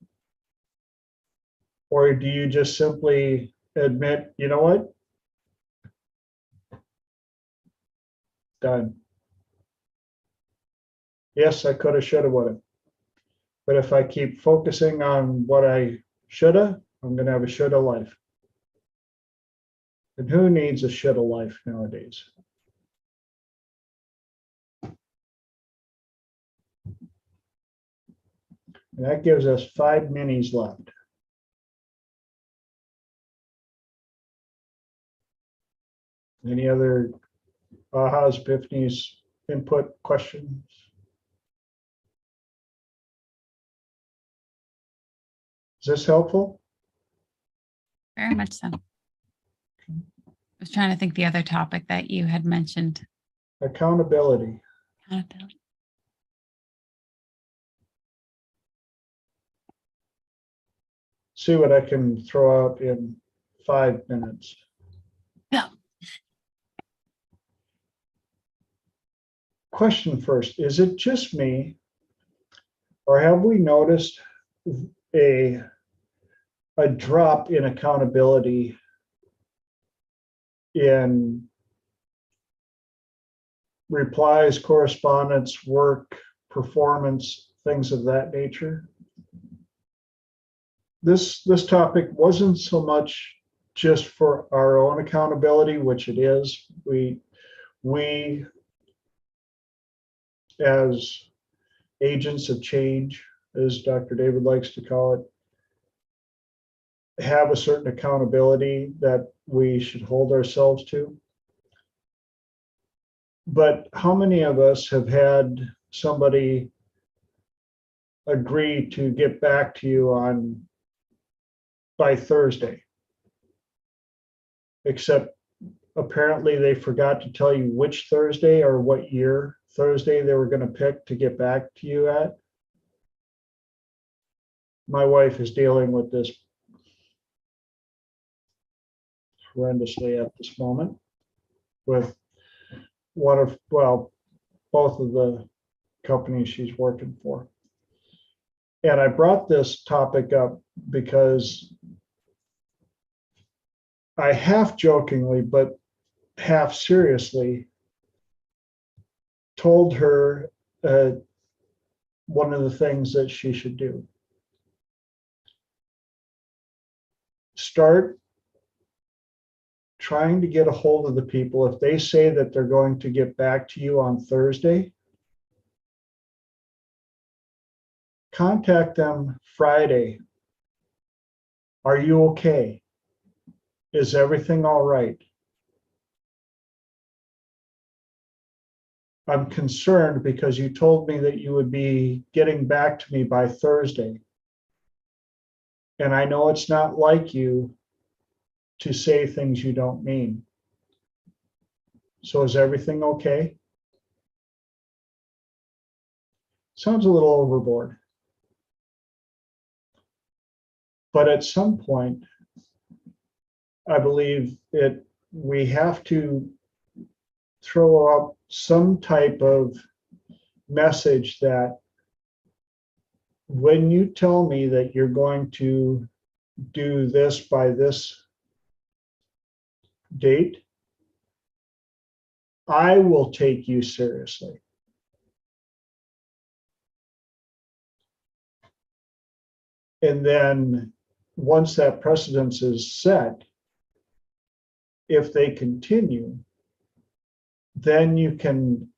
Or do you just simply admit, you know what? Done. Yes, I could have, should have, would have. But if I keep focusing on what I should have, I'm going to have a should have life. And who needs a should have life nowadays? And that gives us 5 minis left. Any other ahas, epiphanies, input, questions? Is this helpful?
Very much so. I was trying to think the other topic that you had mentioned.
Accountability.
Accountability.
See what I can throw out in 5 minutes.
Yeah.
Question first, is it just me, or have we noticed a drop in accountability in replies, correspondence, work, performance, things of that nature? This topic wasn't so much just for our own accountability, which it is. We as agents of change, as Dr. David likes to call it, have a certain accountability that we should hold ourselves to. But how many of us have had somebody agree to get back to you by Thursday? Except apparently they forgot to tell you which Thursday or what year Thursday they were going to pick to get back to you at. My wife is dealing with this horrendously at this moment with both of the companies she's working for. And I brought this topic up because I half jokingly, but half seriously told her one of the things that she should do. Start trying to get a hold of the people. If they say that they're going to get back to you on Thursday, contact them Friday. Are you okay? Is everything all right? I'm concerned because you told me that you would be getting back to me by Thursday. And I know it's not like you to say things you don't mean. So is everything okay? Sounds a little overboard. But at some point, I believe we have to throw up some type of message that when you tell me that you're going to do this by this date, I will take you seriously. And then once that precedence is set, if they continue, then you can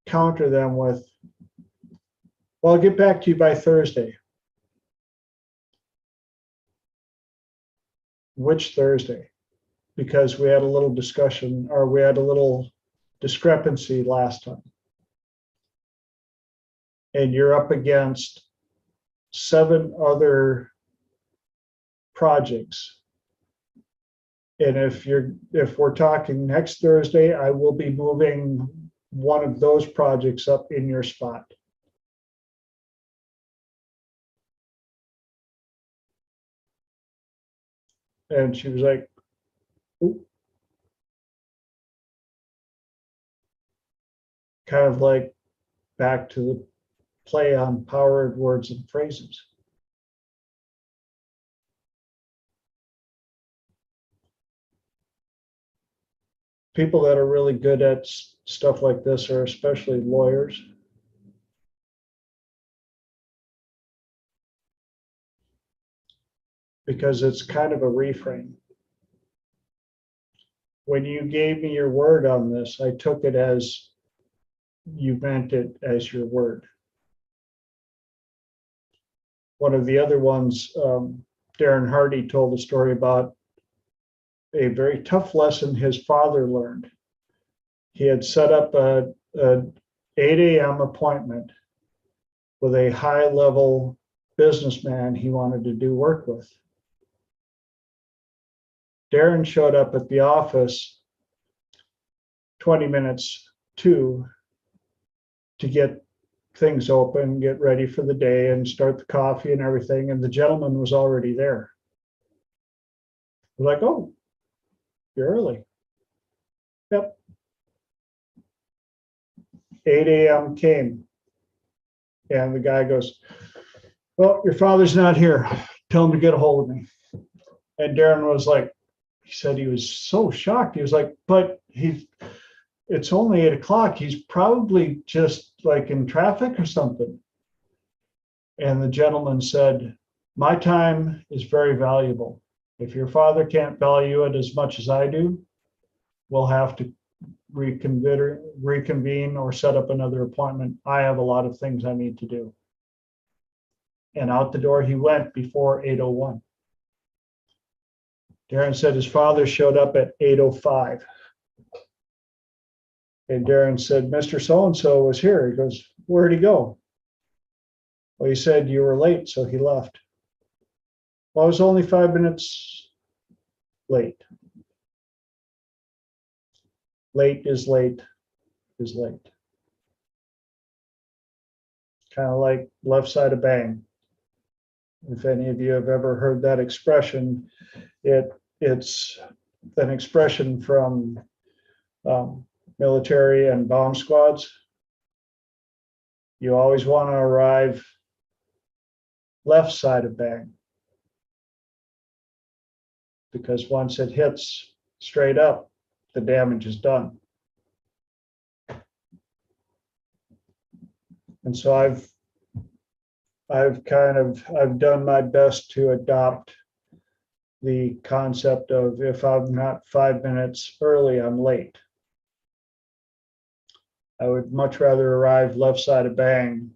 counter them with, well, I'll get back to you by Thursday. Which Thursday? Because we had a little discussion, or we had a little discrepancy last time. And you're up against 7 other projects. And if we're talking next Thursday, I will be moving one of those projects up in your spot. And she was like, "Ooh." Kind of like back to the play on powered words and phrases. people that are really good at stuff like this are especially lawyers. Because it's kind of a reframe. When you gave me your word on this, I took it as you meant it as your word. One of the other ones, Darren Hardy told a story about a very tough lesson his father learned. He had set up a 8 a.m. appointment with a high-level businessman he wanted to do work with. Darren showed up at the office 20 minutes to get things open, get ready for the day and start the coffee and everything. And the gentleman was already there. We're like, oh, you're early. Yep. 8 a.m. came. And the guy goes, well, your father's not here. Tell him to get a hold of me. And Darren was like, he said he was so shocked. He was like, but it's only 8 o'clock. He's probably just like in traffic or something. And the gentleman said, my time is very valuable. If your father can't value it as much as I do, we'll have to reconvene or set up another appointment. I have a lot of things I need to do. And out the door he went before 8:01. Darren said his father showed up at 8:05. And Darren said, Mr. So-and-so was here. He goes, where'd he go? Well, he said you were late, so he left. Well, I was only 5 minutes late. Late is late is late. Kind of like left side of bang. If any of you have ever heard that expression, it's an expression from military and bomb squads. You always want to arrive left side of bang, because once it hits straight up, the damage is done. And so I've done my best to adopt the concept of if I'm not 5 minutes early, I'm late. I would much rather arrive left side of bang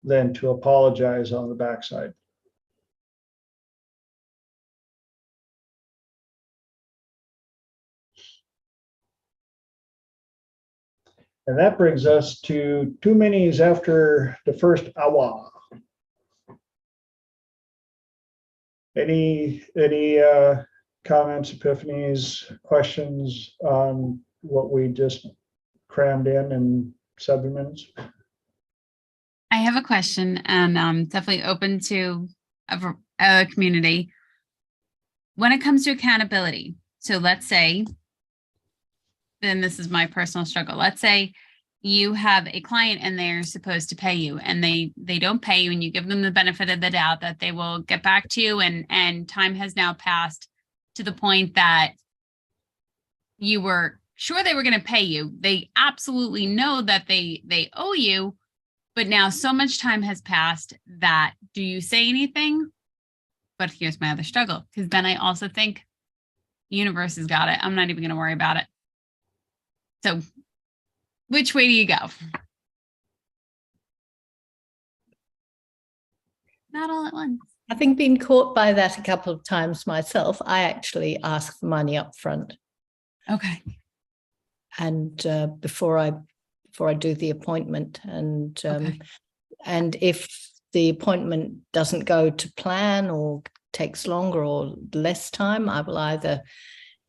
than to apologize on the backside. And that brings us to 2 minis after the first hour. Any comments, epiphanies, questions on what we just crammed in 7 minutes?
I have a question, and definitely open to a community. When it comes to accountability, so let's say, then this is my personal struggle. Let's say you have a client and they're supposed to pay you, and they don't pay you, and you give them the benefit of the doubt that they will get back to you, and time has now passed to the point that you were sure they were going to pay you. They absolutely know that they owe you, but now so much time has passed that do you say anything? But here's my other struggle, because then I also think the universe has got it. I'm not even going to worry about it. So which way do you go? Not all at once.
Having been caught by that a couple of times myself, I actually ask for money up front.
Okay.
And before I do the appointment, and
Okay.
and if the appointment doesn't go to plan or takes longer or less time, I will either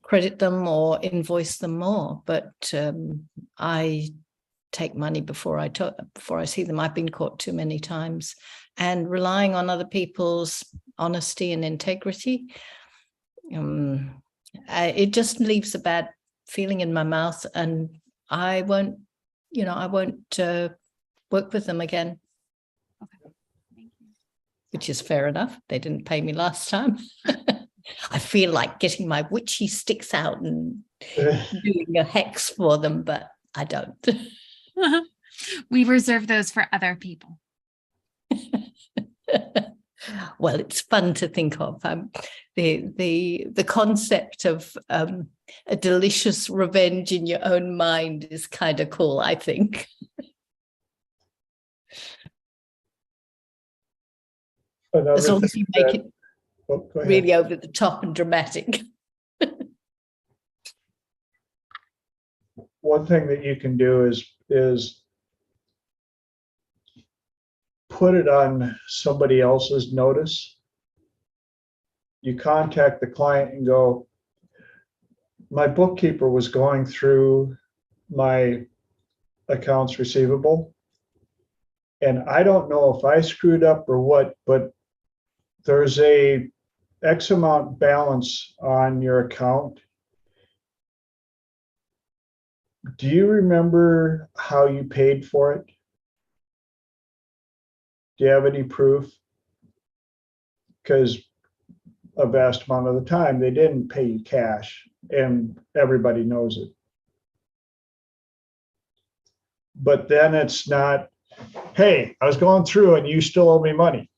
credit them or invoice them more. But I take money before I see them. I've been caught too many times, and relying on other people's honesty and integrity, it just leaves a bad feeling in my mouth, and I won't work with them again.
Okay. Thank you.
Which is fair enough. They didn't pay me last time. I feel like getting my witchy sticks out and doing a hex for them, but I don't.
We reserve those for other people.
Well, it's fun to think of. The concept of a delicious revenge in your own mind is kind of cool, I think. As long as you make it really over the top and dramatic.
One thing that you can do is put it on somebody else's notice. You contact the client and go, my bookkeeper was going through my accounts receivable, and I don't know if I screwed up or what, but there's a X amount balance on your account. Do you remember how you paid for it? Do you have any proof? Because a vast amount of the time, they didn't pay you cash, and everybody knows it. But then it's not, hey, I was going through and you still owe me money.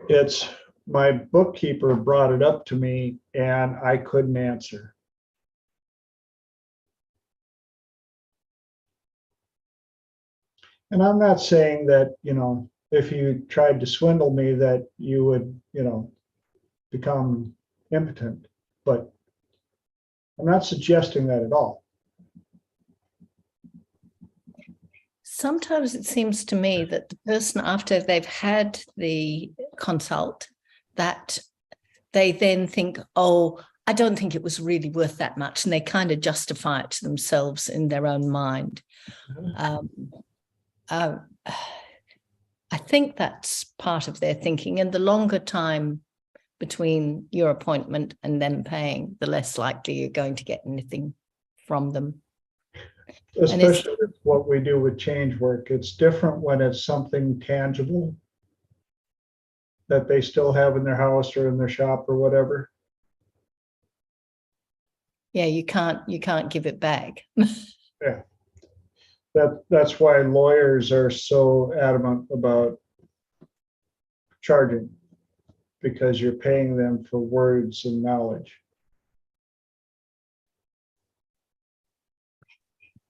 It's my bookkeeper brought it up to me and I couldn't answer. And I'm not saying that, if you tried to swindle me that you would, become impotent, but I'm not suggesting that at all.
Sometimes it seems to me that the person, after they've had the consult, that they then think, oh, I don't think it was really worth that much. And they kind of justify it to themselves in their own mind. I think that's part of their thinking. And the longer time between your appointment and them paying, the less likely you're going to get anything from them.
Especially with what we do with change work. It's different when it's something tangible that they still have in their house or in their shop or whatever.
Yeah, you can't give it back.
Yeah. That's why lawyers are so adamant about charging, because you're paying them for words and knowledge.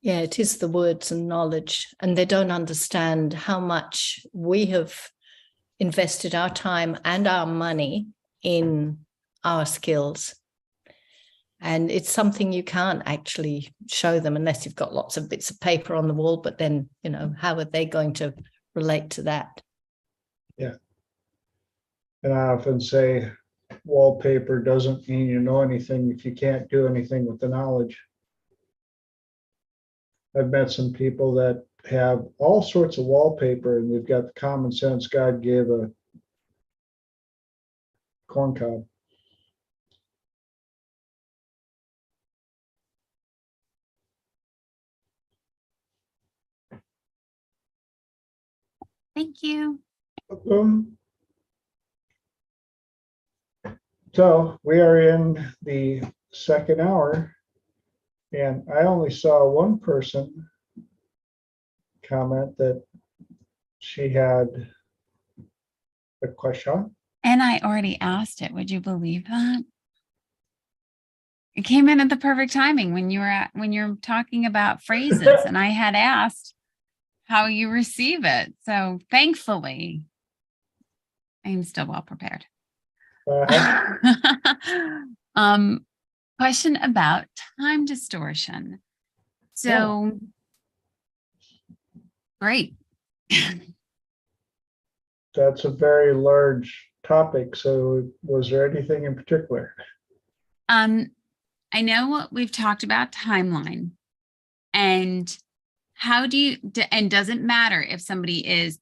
Yeah, it is the words and knowledge, and they don't understand how much we have invested our time and our money in our skills. And it's something you can't actually show them unless you've got lots of bits of paper on the wall, but then, how are they going to relate to that?
Yeah. And I often say wallpaper doesn't mean you know anything if you can't do anything with the knowledge. I've met some people that have all sorts of wallpaper and they've got the common sense God gave a corn cob.
Thank you.
So we are in the second hour, and I only saw one person comment that she had a question.
And I already asked it. Would you believe that? It came in at the perfect timing when you're talking about phrases, and I had asked how you receive it. So thankfully, I'm still well prepared. Question about time distortion. So great.
That's a very large topic. So was there anything in particular?
I know we've talked about timeline, and how do you, and doesn't matter if somebody is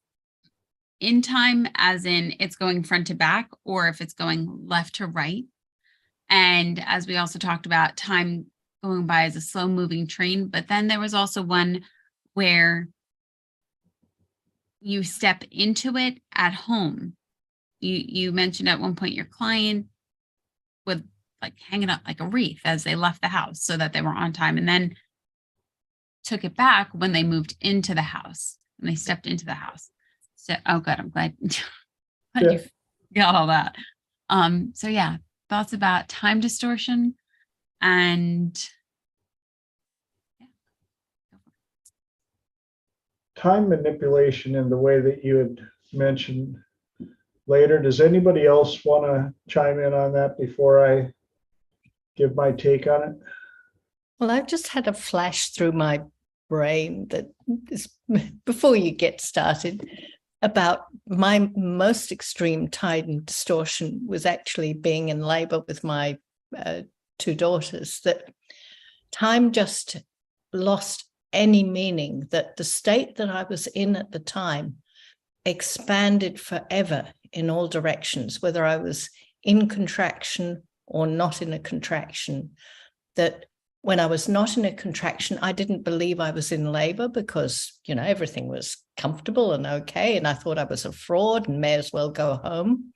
in time, as in it's going front to back, or if it's going left to right. And as we also talked about, time going by as a slow moving train, but then there was also one where you step into it at home. You mentioned at one point your client would like hang it up like a wreath as they left the house so that they were on time, and then took it back when they moved into the house and they stepped into the house. So, oh, good. I'm glad, glad you got all that. So yeah, thoughts about time distortion and
time manipulation in the way that you had mentioned later. Does anybody else want to chime in on that before I give my take on it?
Well, I've just had a flash through my brain that is, before you get started, about my most extreme time distortion was actually being in labor with my 2 daughters, that time just lost any meaning, that the state that I was in at the time expanded forever in all directions, whether I was in contraction or not in a contraction. That when I was not in a contraction, I didn't believe I was in labor because, you know, everything was comfortable and okay, and I thought I was a fraud and may as well go home.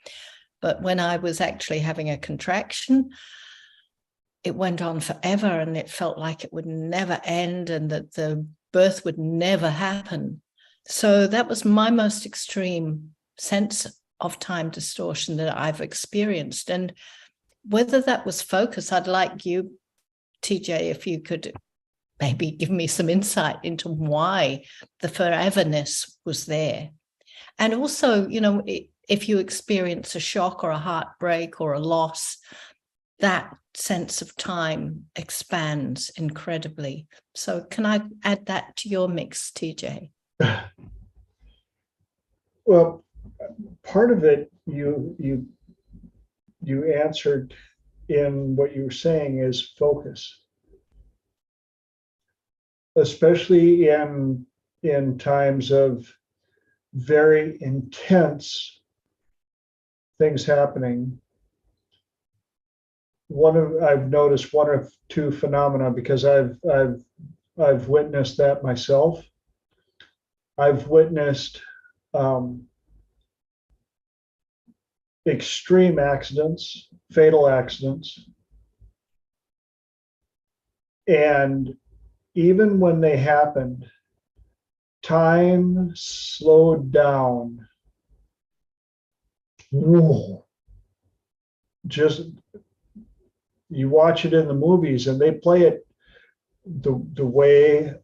But when I was actually having a contraction, it went on forever, and it felt like it would never end and that the birth would never happen. So that was my most extreme sense of time distortion that I've experienced. And whether that was focus, I'd like you, TJ, if you could maybe give me some insight into why the foreverness was there. And also, you know, if you experience a shock or a heartbreak or a loss, that sense of time expands incredibly. So can I add that to your mix, TJ?
Well, part of it you answered in what you were saying is focus, especially in times of very intense things happening. I've noticed one of 2 phenomena, because I've witnessed that myself. I've witnessed extreme accidents, fatal accidents, and even when they happened, time slowed down. Whoa. Just, you watch it in the movies and they play it the way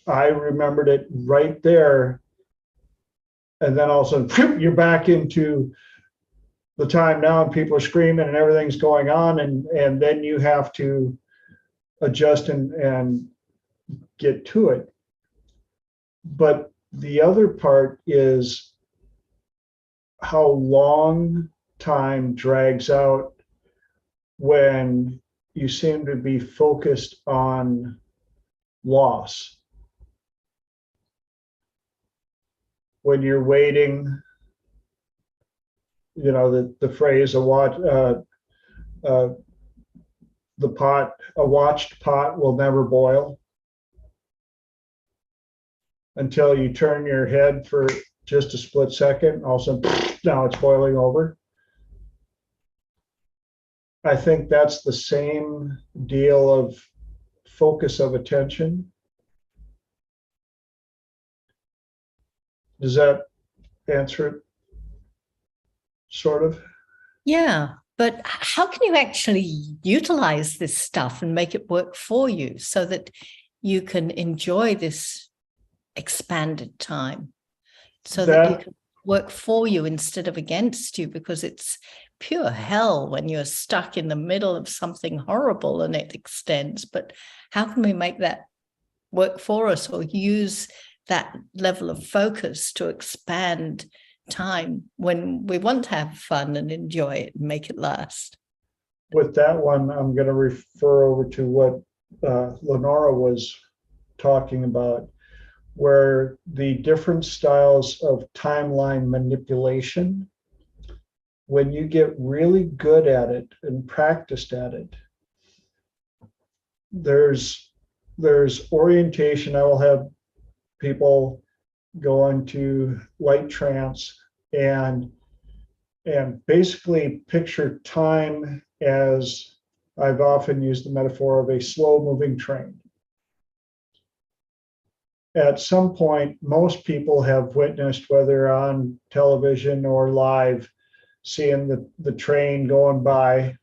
I remembered it right there. And then all of a sudden, you're back into the time now and people are screaming and everything's going on. And then you have to adjust and get to it. But the other part is how long time drags out when you seem to be focused on loss. When you're waiting, you know, the phrase, a watched pot will never boil, until you turn your head for just a split second, all of a sudden, now it's boiling over. I think that's the same deal of focus of attention. Does that answer it? Sort of.
Yeah, but how can you actually utilize this stuff and make it work for you so that you can enjoy this expanded time, so that you can work for you instead of against you? Because it's pure hell when you're stuck in the middle of something horrible and it extends. But how can we make that work for us, or use that level of focus to expand time when we want to have fun and enjoy it and make it last?
With that one, I'm going to refer over to what Lenora was talking about, where the different styles of timeline manipulation, when you get really good at it and practiced at it, there's orientation. I will have people go into light trance and basically picture time as I've often used the metaphor of a slow-moving train. At some point, most people have witnessed, whether on television or live, seeing the train going by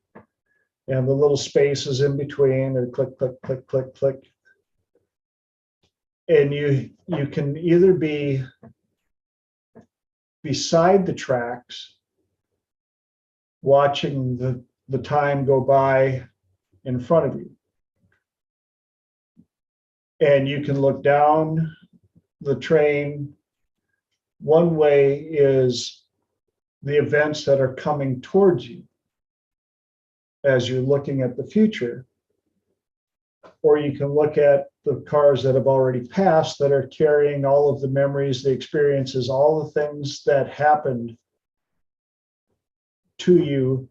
and the little spaces in between, and click, click, click, click, click. And you can either be beside the tracks, watching the time go by in front of you. And you can look down the train. One way is the events that are coming towards you as you're looking at the future. Or you can look at the cars that have already passed that are carrying all of the memories, the experiences, all the things that happened to you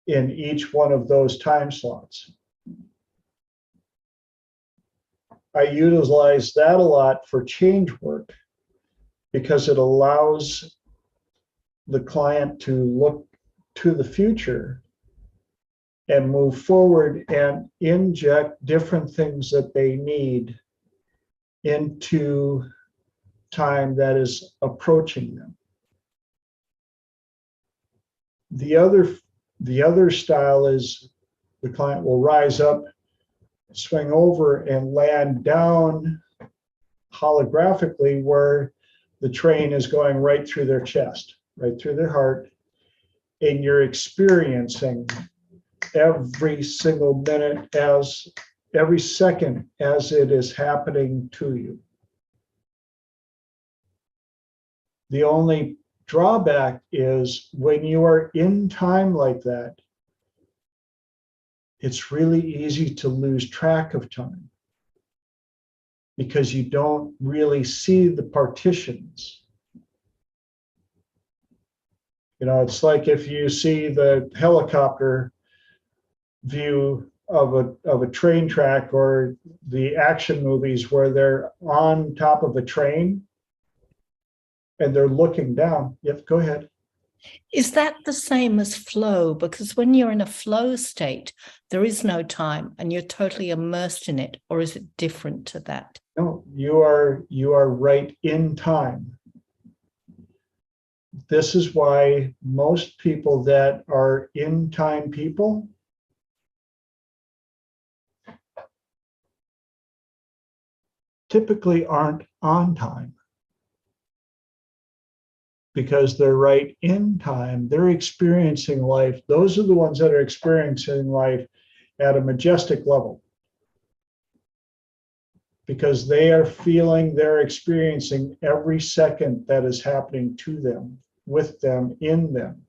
in each one of those time slots. I utilize that a lot for change work because it allows the client to look to the future and move forward and inject different things that they need into time that is approaching them. The other style is the client will rise up, swing over, and land down holographically where the train is going right through their chest, right through their heart, and you're experiencing every single minute, every second as it is happening to you. The only drawback is when you are in time like that, it's really easy to lose track of time because you don't really see the partitions. You know, it's like if you see the helicopter view of a train track or the action movies where they're on top of a train and they're looking down. Yep, go ahead.
Is that the same as flow? Because when you're in a flow state, there is no time and you're totally immersed in it, or is it different to that?
No, you are right in time. This is why most people that are in time people typically aren't on time because they're right in time. They're experiencing life. Those are the ones that are experiencing life at a majestic level because they are feeling, they're experiencing every second that is happening to them, with them, in them.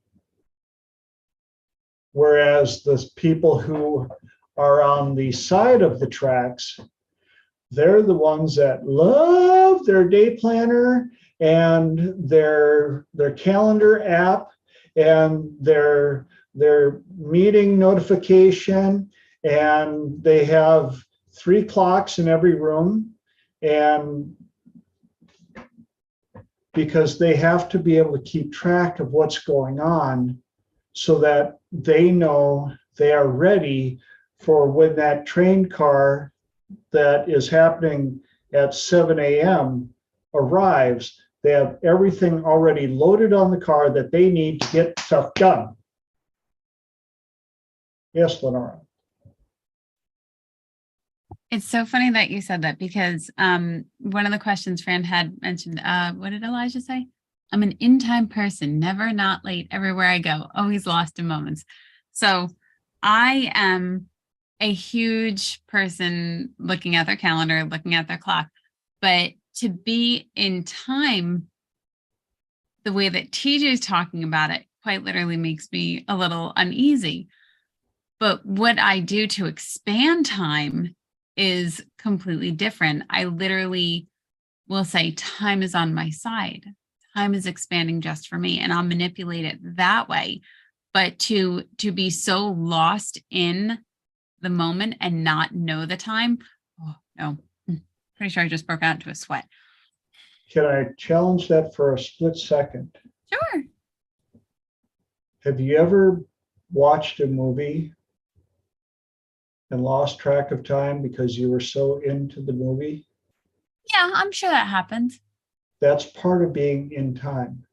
Whereas the people who are on the side of the tracks, they're the ones that love their day planner and their calendar app and their meeting notification, and they have 3 clocks in every room, and because they have to be able to keep track of what's going on so that they know they are ready for when that train car that is happening at 7 a.m. arrives. They have everything already loaded on the car that they need to get stuff done. Yes, Lenora.
It's so funny that you said that because one of the questions Fran had mentioned, what did Elijah say? I'm an in-time person, never not late, everywhere I go, always lost in moments. So I am a huge person looking at their calendar, looking at their clock, but to be in time, the way that TJ is talking about it quite literally makes me a little uneasy. But what I do to expand time is completely different. I literally will say time is on my side. Time is expanding just for me, and I'll manipulate it that way. But to be so lost in the moment and not know the time, oh no, pretty sure I just broke out into a sweat.
Can I challenge that for a split second?
Sure.
Have you ever watched a movie and lost track of time because you were so into the movie?
Yeah, I'm sure that happens.
That's part of being in time.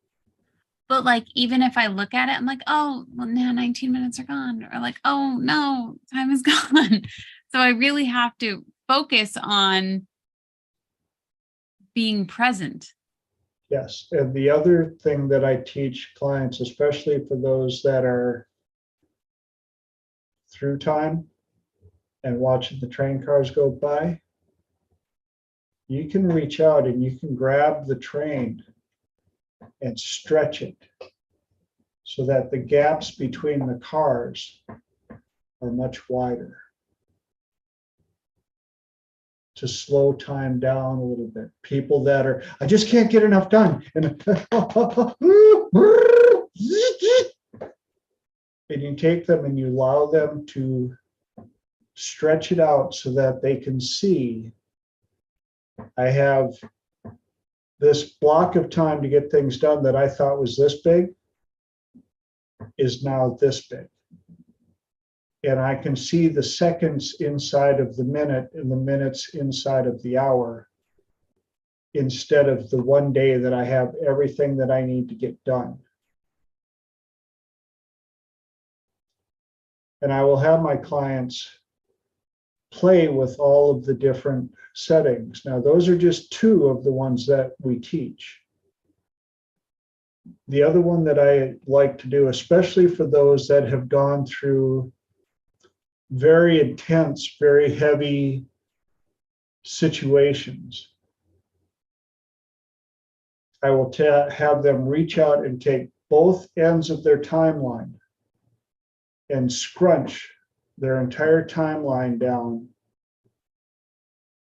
But like, even if I look at it, I'm like, oh, well, now 19 minutes are gone. Or like, oh, no, time is gone. So I really have to focus on being present.
Yes. And the other thing that I teach clients, especially for those that are through time and watching the train cars go by, you can reach out and you can grab the train and stretch it so that the gaps between the cars are much wider, to slow time down a little bit. People that are, I just can't get enough done. And you take them and you allow them to stretch it out so that they can see, I have this block of time to get things done that I thought was this big is now this big. And I can see the seconds inside of the minute and the minutes inside of the hour, instead of the one day that I have everything that I need to get done. And I will have my clients play with all of the different settings. Now, those are just two of the ones that we teach. The other one that I like to do, especially for those that have gone through very intense, very heavy situations, I will have them reach out and take both ends of their timeline and scrunch their entire timeline down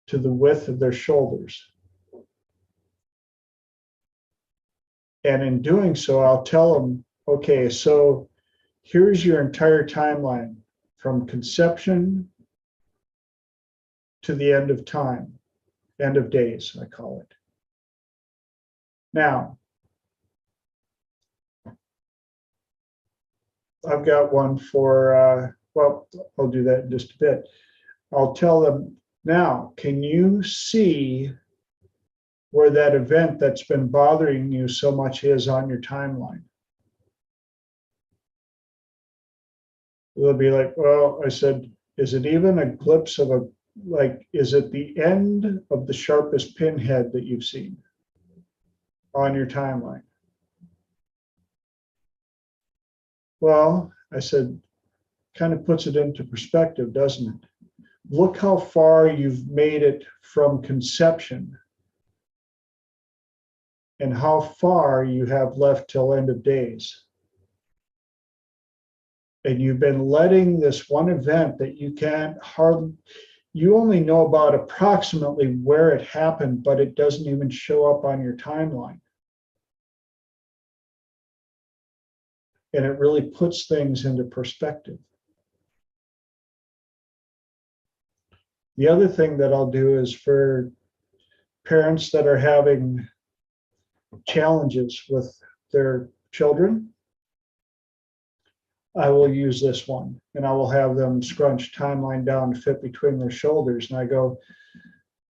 to the width of their shoulders. And in doing so, I'll tell them, okay, so here's your entire timeline from conception to the end of time, end of days, I call it. Now, I've got one for, well, I'll do that in just a bit. I'll tell them, now, can you see where that event that's been bothering you so much is on your timeline? They'll be like, well, I said, is it even a glimpse of a, like, is it the end of the sharpest pinhead that you've seen on your timeline? Well, I said, kind of puts it into perspective, doesn't it? Look how far you've made it from conception and how far you have left till end of days. And you've been letting this one event that you can't hardly, you only know about approximately where it happened, but it doesn't even show up on your timeline. And it really puts things into perspective. The other thing that I'll do is for parents that are having challenges with their children, I will use this one and I will have them scrunch timeline down to fit between their shoulders. And I go,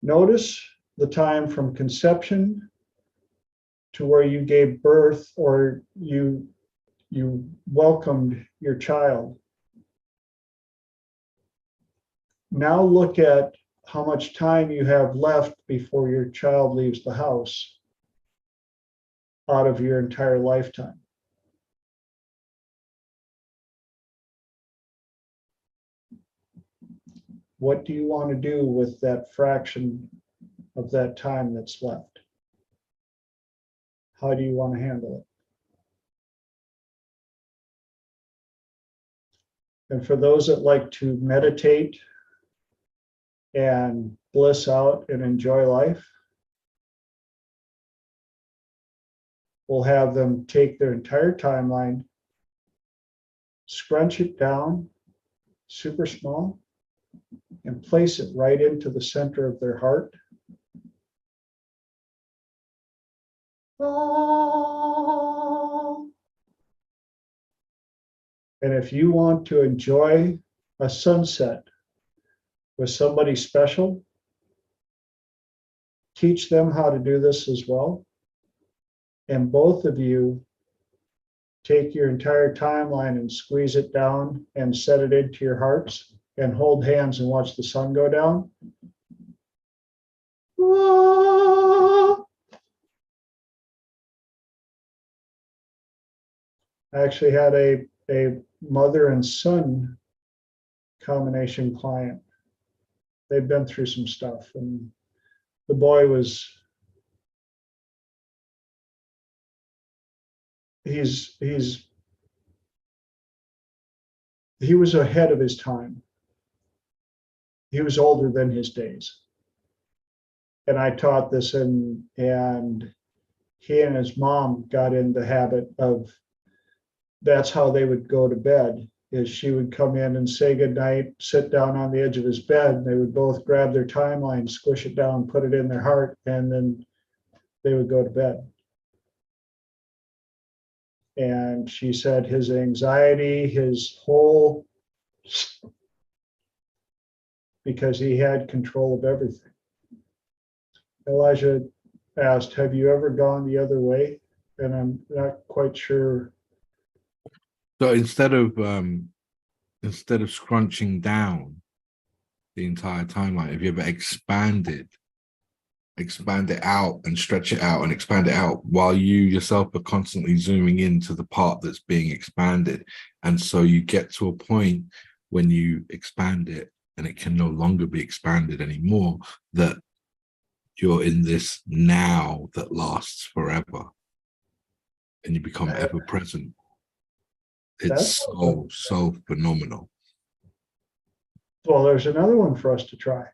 notice the time from conception to where you gave birth or you welcomed your child. Now look at how much time you have left before your child leaves the house out of your entire lifetime. What do you want to do with that fraction of that time that's left? How do you want to handle it? And for those that like to meditate and bliss out and enjoy life, we'll have them take their entire timeline, scrunch it down super small, and place it right into the center of their heart. And if you want to enjoy a sunset with somebody special, teach them how to do this as well. And both of you take your entire timeline and squeeze it down and set it into your hearts and hold hands and watch the sun go down. I actually had a mother and son combination client. They've been through some stuff, and the boy was, he was ahead of his time. He was older than his days. And I taught this, and he and his mom got in the habit of, that's how they would go to bed, is she would come in and say goodnight, sit down on the edge of his bed, and they would both grab their timeline, squish it down, put it in their heart, and then they would go to bed. And she said his anxiety, his whole, because he had control of everything. Elijah asked, have you ever gone the other way? And I'm not quite sure.
So instead of scrunching down the entire timeline, have you ever expand it out and stretch it out and expand it out while you yourself are constantly zooming into the part that's being expanded? And so you get to a point when you expand it and it can no longer be expanded anymore, that you're in this now that lasts forever and you become ever present. It's so phenomenal.
Well, there's another one for us to try.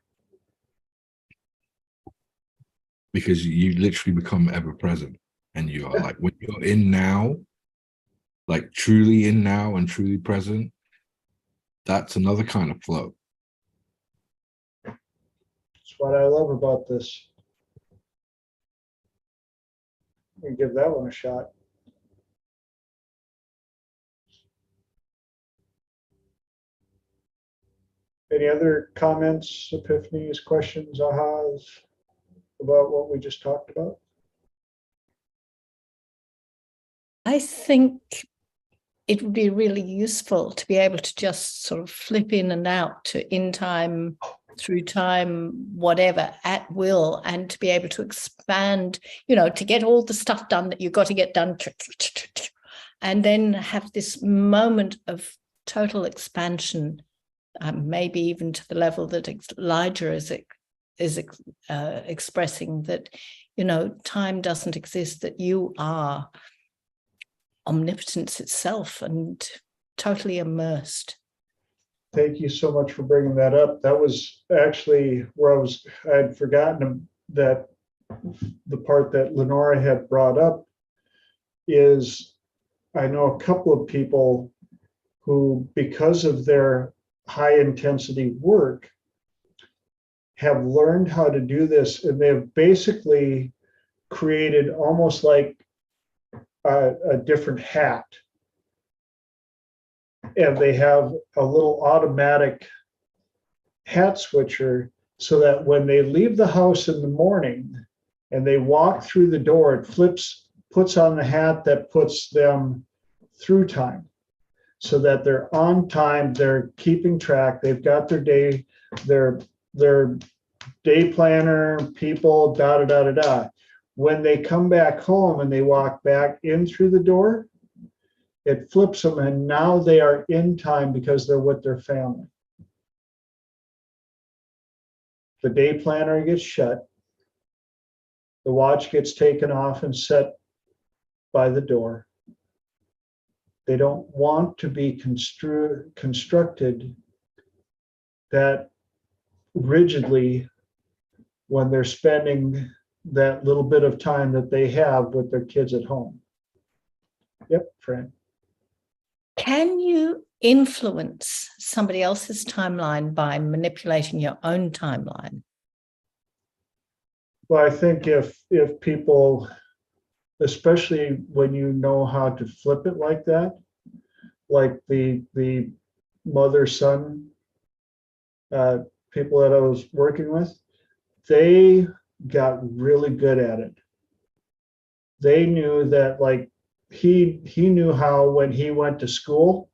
Because you literally become ever present, and you are like, when you're in now, like truly in now and truly present, that's another kind of flow.
That's what I love about this. We give that one a shot. Any other comments, epiphanies, questions, ahas about what we just talked about?
I think it would be really useful to be able to just sort of flip in and out to in time, through time, whatever, at will, and to be able to expand, to get all the stuff done that you've got to get done, and then have this moment of total expansion, maybe even to the level that Elijah is expressing, that, time doesn't exist, that you are omnipotence itself and totally immersed.
Thank you so much for bringing that up. That was actually where I had forgotten that the part that Lenora had brought up is, I know a couple of people who, because of their high intensity work, have learned how to do this, and they have basically created almost like a different hat. And they have a little automatic hat switcher, so that when they leave the house in the morning and they walk through the door, it puts on the hat that puts them through time, so that they're on time, they're keeping track, they've got their day, their day planner, people, da da da da da. When they come back home and they walk back in through the door, it flips them, and now they are in time because they're with their family. The day planner gets shut. The watch gets taken off and set by the door. They don't want to be constructed that rigidly when they're spending that little bit of time that they have with their kids at home. Yep, Fran.
Can you influence somebody else's timeline by manipulating your own timeline?
Well, I think if people, especially when you know how to flip it like that, like the mother-son people that I was working with, they got really good at it. They knew that, like, he knew how, when he went to school.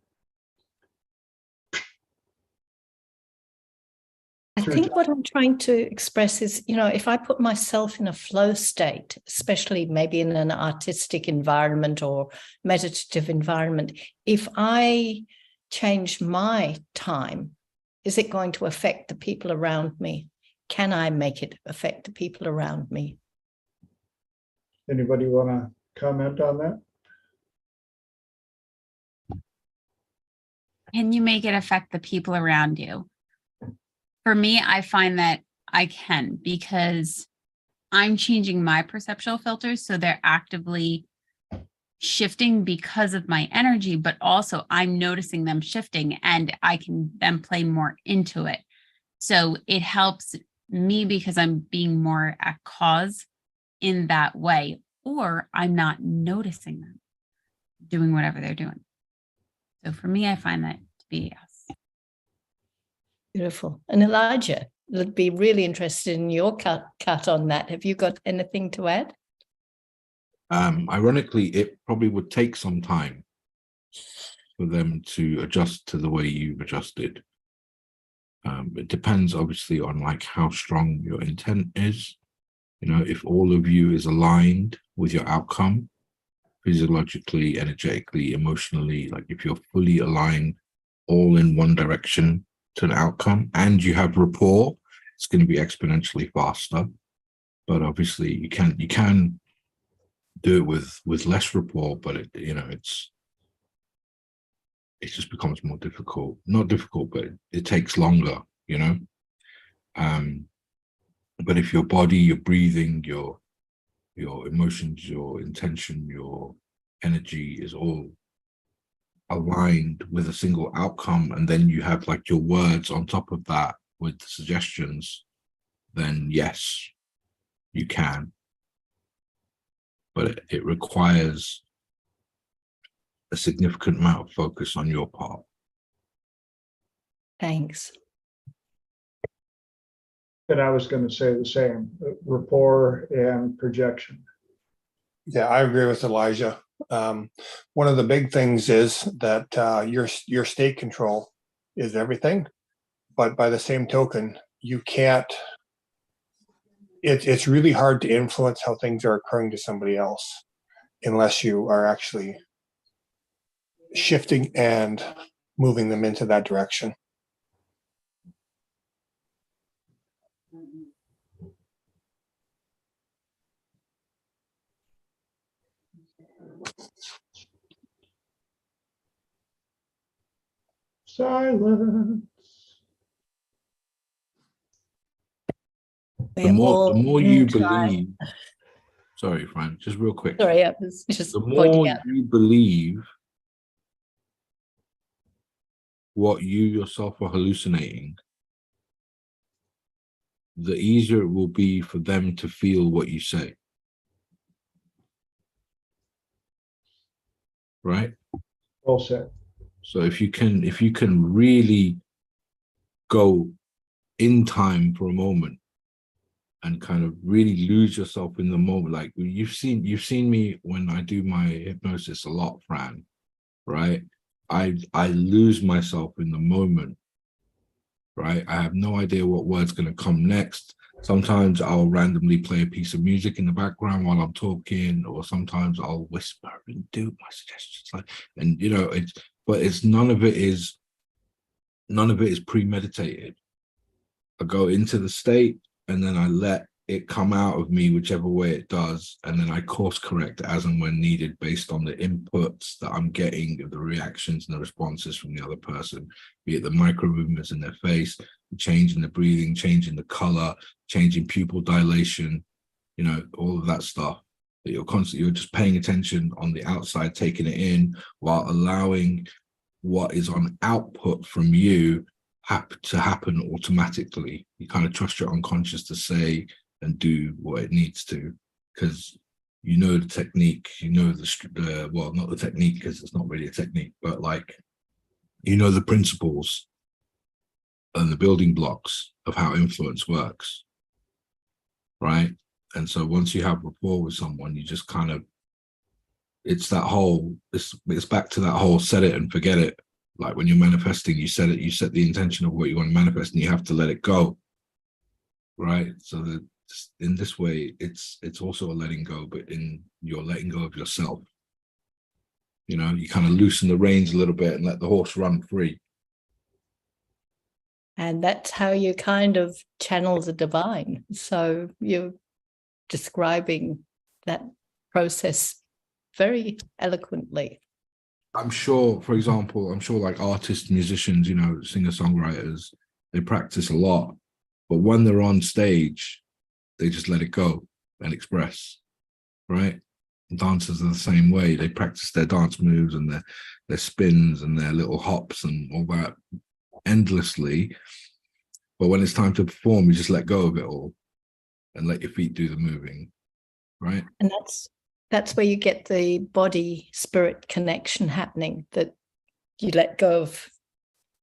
I think what I'm trying to express is, if I put myself in a flow state, especially maybe in an artistic environment or meditative environment, if I change my time, is it going to affect the people around me? Can I make it affect the people around me?
Anybody want to comment on that?
Can you make it affect the people around you? For me, I find that I can, because I'm changing my perceptual filters. So they're actively shifting because of my energy, but also I'm noticing them shifting and I can then play more into it. So it helps me because I'm being more at cause in that way, or I'm not noticing them doing whatever they're doing. So for me, I find that to be yes.
Beautiful. And Elijah, I'd be really interested in your cut on that. Have you got anything to add?
Ironically, it probably would take some time for them to adjust to the way you've adjusted. It depends obviously on like how strong your intent is. If all of you is aligned with your outcome, physiologically, energetically, emotionally, like if you're fully aligned all in one direction to an outcome and you have rapport, it's going to be exponentially faster. But obviously you can do it with less rapport, but it just becomes more difficult. Not difficult, but it takes longer, but if your body, your breathing, your emotions, your intention, your energy is all aligned with a single outcome, and then you have like your words on top of that with the suggestions, then yes, you can. But it requires a significant amount of focus on your part.
Thanks.
And I was going to say the same, rapport and projection.
Yeah, I agree with Elijah. One of the big things is that your state control is everything, but by the same token, you can't. It's really hard to influence how things are occurring to somebody else unless you are actually shifting and moving them into that direction.
Silence.
The more you believe, sorry, Fran, just real quick.
Sorry, I was just
The
pointing
more
out.
you believe what you yourself are hallucinating, the easier it will be for them to feel what you say. Right?
Well said.
So if you can really go in time for a moment and kind of really lose yourself in the moment, like you've seen me when I do my hypnosis a lot, Fran, right? I lose myself in the moment, right? I have no idea what word's going to come next. Sometimes I'll randomly play a piece of music in the background while I'm talking, or sometimes I'll whisper and do my suggestions, and it's none of it is premeditated. I go into the state and then I let it come out of me whichever way it does, and then I course correct as and when needed based on the inputs that I'm getting, of the reactions and the responses from the other person, be it the micro movements in their face, the change in the breathing, change in the color, change in pupil dilation, all of that stuff. That you're just paying attention on the outside, taking it in, while allowing what is on output from you to happen automatically. You kind of trust your unconscious to say and do what it needs to, because the technique, well, not the technique because it's not really a technique, but like the principles and the building blocks of how influence works, right? And so once you have rapport with someone, you just kind of, it's back to that whole set it and forget it. Like when you're manifesting, you set the intention of what you want to manifest, and you have to let it go, right? So that in this way, it's also a letting go, but in you're letting go of yourself. You know, you kind of loosen the reins a little bit and let the horse run free.
And that's how you kind of channel the divine. So you're describing that process very eloquently.
I'm sure, for example, like artists, musicians, you know, singer-songwriters, they practice a lot, but when they're on stage, they just let it go and express, right? Dancers are the same way. They practice their dance moves and their spins and their little hops and all that endlessly. But when it's time to perform, you just let go of it all and let your feet do the moving, right?
And that's where you get the body spirit connection happening, that you let go of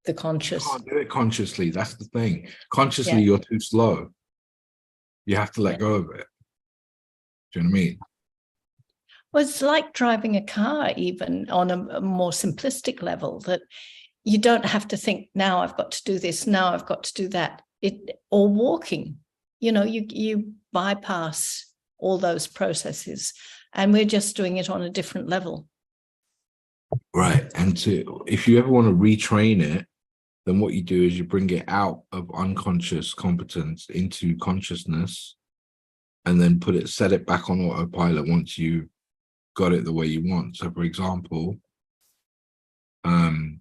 the conscious.
You can't do it consciously. That's the thing. Consciously, you're too slow. You have to let go of it. Do you know what I mean?
Well, it's like driving a car, even on a more simplistic level, that you don't have to think, now I've got to do this, now I've got to do that. Or walking, you know, you bypass all those processes, and we're just doing it on a different level.
Right. And if you ever want to retrain it, then what you do is you bring it out of unconscious competence into consciousness, and then set it back on autopilot once you got it the way you want. So for example, an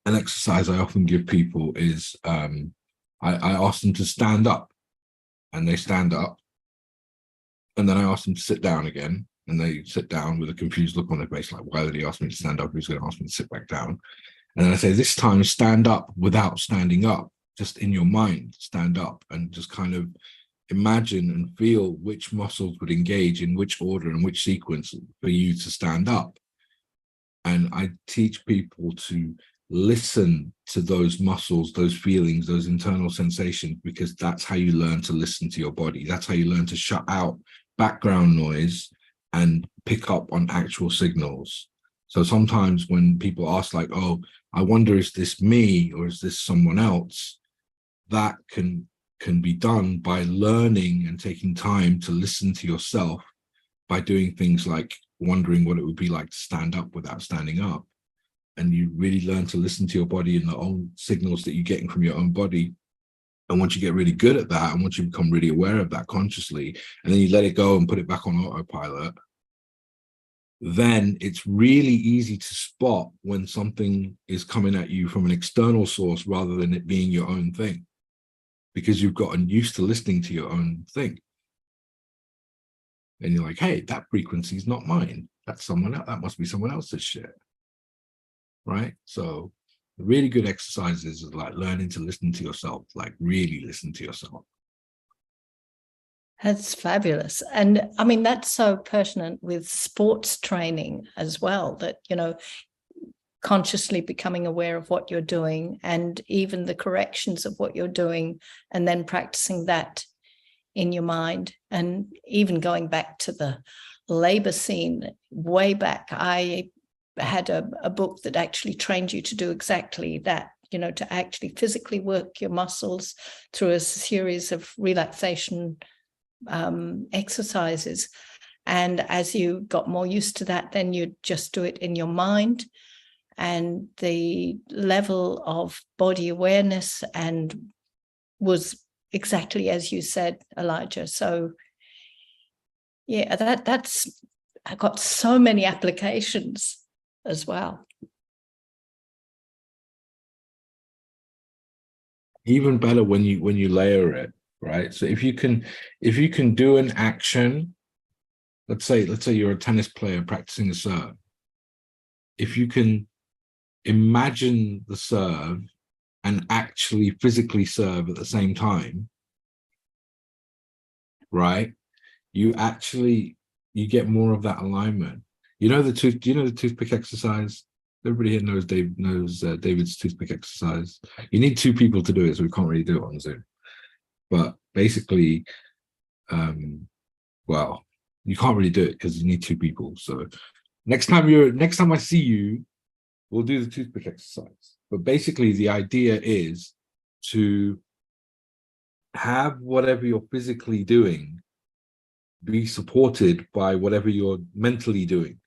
exercise I often give people is I ask them to stand up, and they stand up, and then I ask them to sit down again, and they sit down with a confused look on their face, like, why did he ask me to stand up? He's going to ask me to sit back down. And then I say, this time stand up without standing up, just in your mind, stand up, and just kind of imagine and feel which muscles would engage in which order and which sequence for you to stand up. And I teach people to listen to those muscles, those feelings, those internal sensations, because that's how you learn to listen to your body. That's how you learn to shut out background noise and pick up on actual signals. So sometimes when people ask, like, oh, I wonder, is this me or is this someone else? That can be done by learning and taking time to listen to yourself, by doing things like wondering what it would be like to stand up without standing up. And you really learn to listen to your body and the own signals that you're getting from your own body. And once you get really good at that, and once you become really aware of that consciously, and then you let it go and put it back on autopilot, then it's really easy to spot when something is coming at you from an external source rather than it being your own thing, because you've gotten used to listening to your own thing. And you're like, hey, that frequency is not mine. That's someone else. That must be someone else's shit. Right? So the really good exercises is like learning to listen to yourself, like really listen to yourself.
That's fabulous. And I mean, that's so pertinent with sports training as well, that, you know, consciously becoming aware of what you're doing and even the corrections of what you're doing, and then practicing that in your mind. And even going back to the labor scene way back, I had a book that actually trained you to do exactly that, you know, to actually physically work your muscles through a series of relaxation exercises. And as you got more used to that, then you just do it in your mind. And the level of body awareness and was exactly as you said, Elijah. So yeah, that's I got so many applications as well.
Even better when you layer it, right? So if you can do an action, let's say you're a tennis player practicing a serve. If you can imagine the serve and actually physically serve at the same time, right? You get more of that alignment. Do you know the toothpick exercise? Everybody here knows David's toothpick exercise. You need two people to do it, so we can't really do it on Zoom. But basically, well, you can't really do it because you need two people. So next time I see you, we'll do the toothpick exercise. But basically, the idea is to have whatever you're physically doing be supported by whatever you're mentally doing.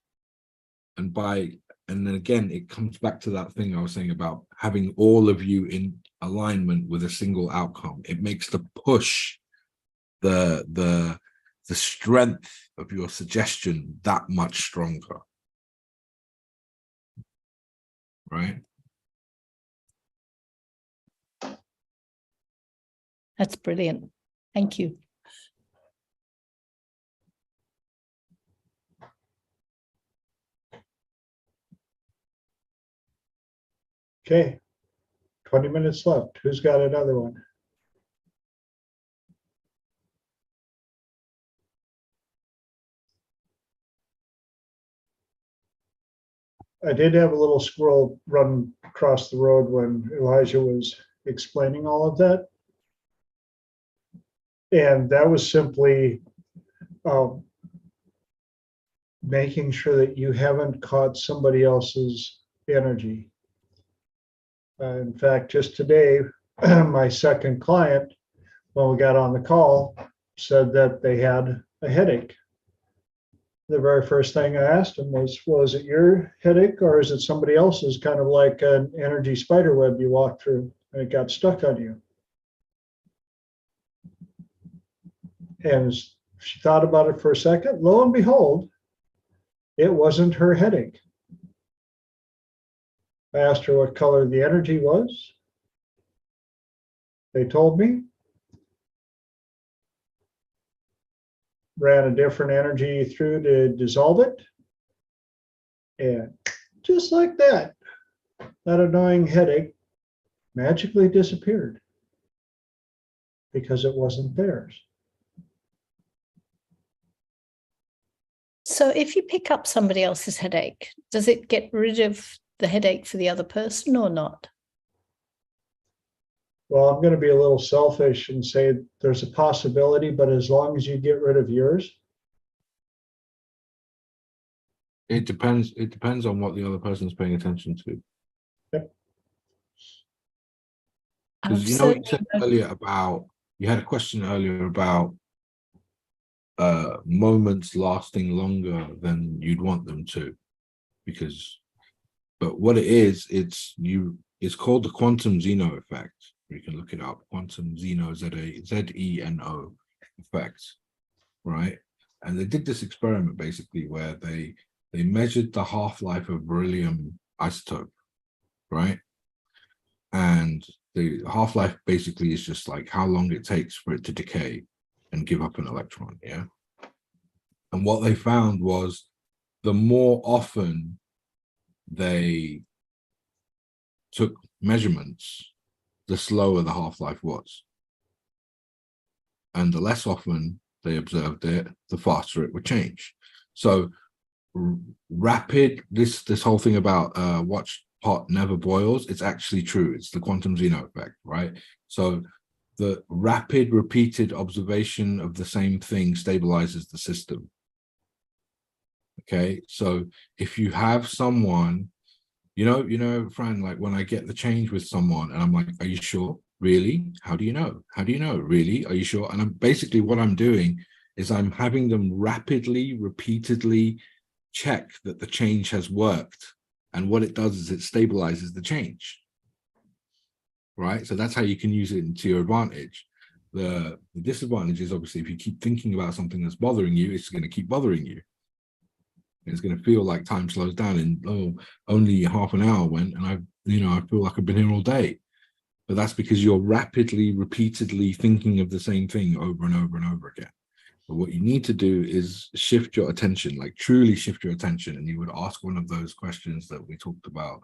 And then again, it comes back to that thing I was saying about having all of you in alignment with a single outcome. It makes the push, the strength of your suggestion that much stronger. Right?
That's brilliant. Thank you.
Okay, 20 minutes left. Who's got another one? I did have a little squirrel run across the road when Elijah was explaining all of that. And that was simply making sure that you haven't caught somebody else's energy. In fact, just today, my second client, when we got on the call, said that they had a headache. The very first thing I asked him was it your headache or is it somebody else's, kind of like an energy spider web you walked through and it got stuck on you? And she thought about it for a second. Lo and behold, it wasn't her headache. I asked her what color the energy was. They told me. Ran a different energy through to dissolve it. And just like that, that annoying headache magically disappeared because it wasn't theirs.
So if you pick up somebody else's headache, does it get rid of the headache for the other person or not?
Well, I'm going to be a little selfish and say there's a possibility, but as long as you get rid of yours.
It depends. It depends on what the other person's paying attention to.
Yep.
Because you know what you said earlier about, you had a question earlier about moments lasting longer than you'd want them to, but what it is, it's called the quantum Zeno effect. You can look it up, quantum Zeno, Z-E-N-O effect, right? And they did this experiment basically where they measured the half-life of beryllium isotope, right? And the half-life basically is just like how long it takes for it to decay and give up an electron, yeah? And what they found was the more often they took measurements, the slower the half-life was. And the less often they observed it, the faster it would change. So rapid, this whole thing about watch pot never boils, it's actually true. It's the quantum Zeno effect, right? So the rapid repeated observation of the same thing stabilizes the system. Okay, so if you have someone, you know, Fran, like when I get the change with someone and I'm like, are you sure? Really? How do you know? How do you know? Really? Are you sure? And I'm basically what I'm doing is I'm having them rapidly, repeatedly check that the change has worked. And what it does is it stabilizes the change. Right? So that's how you can use it to your advantage. The disadvantage is obviously if you keep thinking about something that's bothering you, it's going to keep bothering you. It's going to feel like time slows down and only half an hour went and I feel like I've been here all day. But that's because you're rapidly, repeatedly thinking of the same thing over and over and over again. But what you need to do is shift your attention, like truly shift your attention. And you would ask one of those questions that we talked about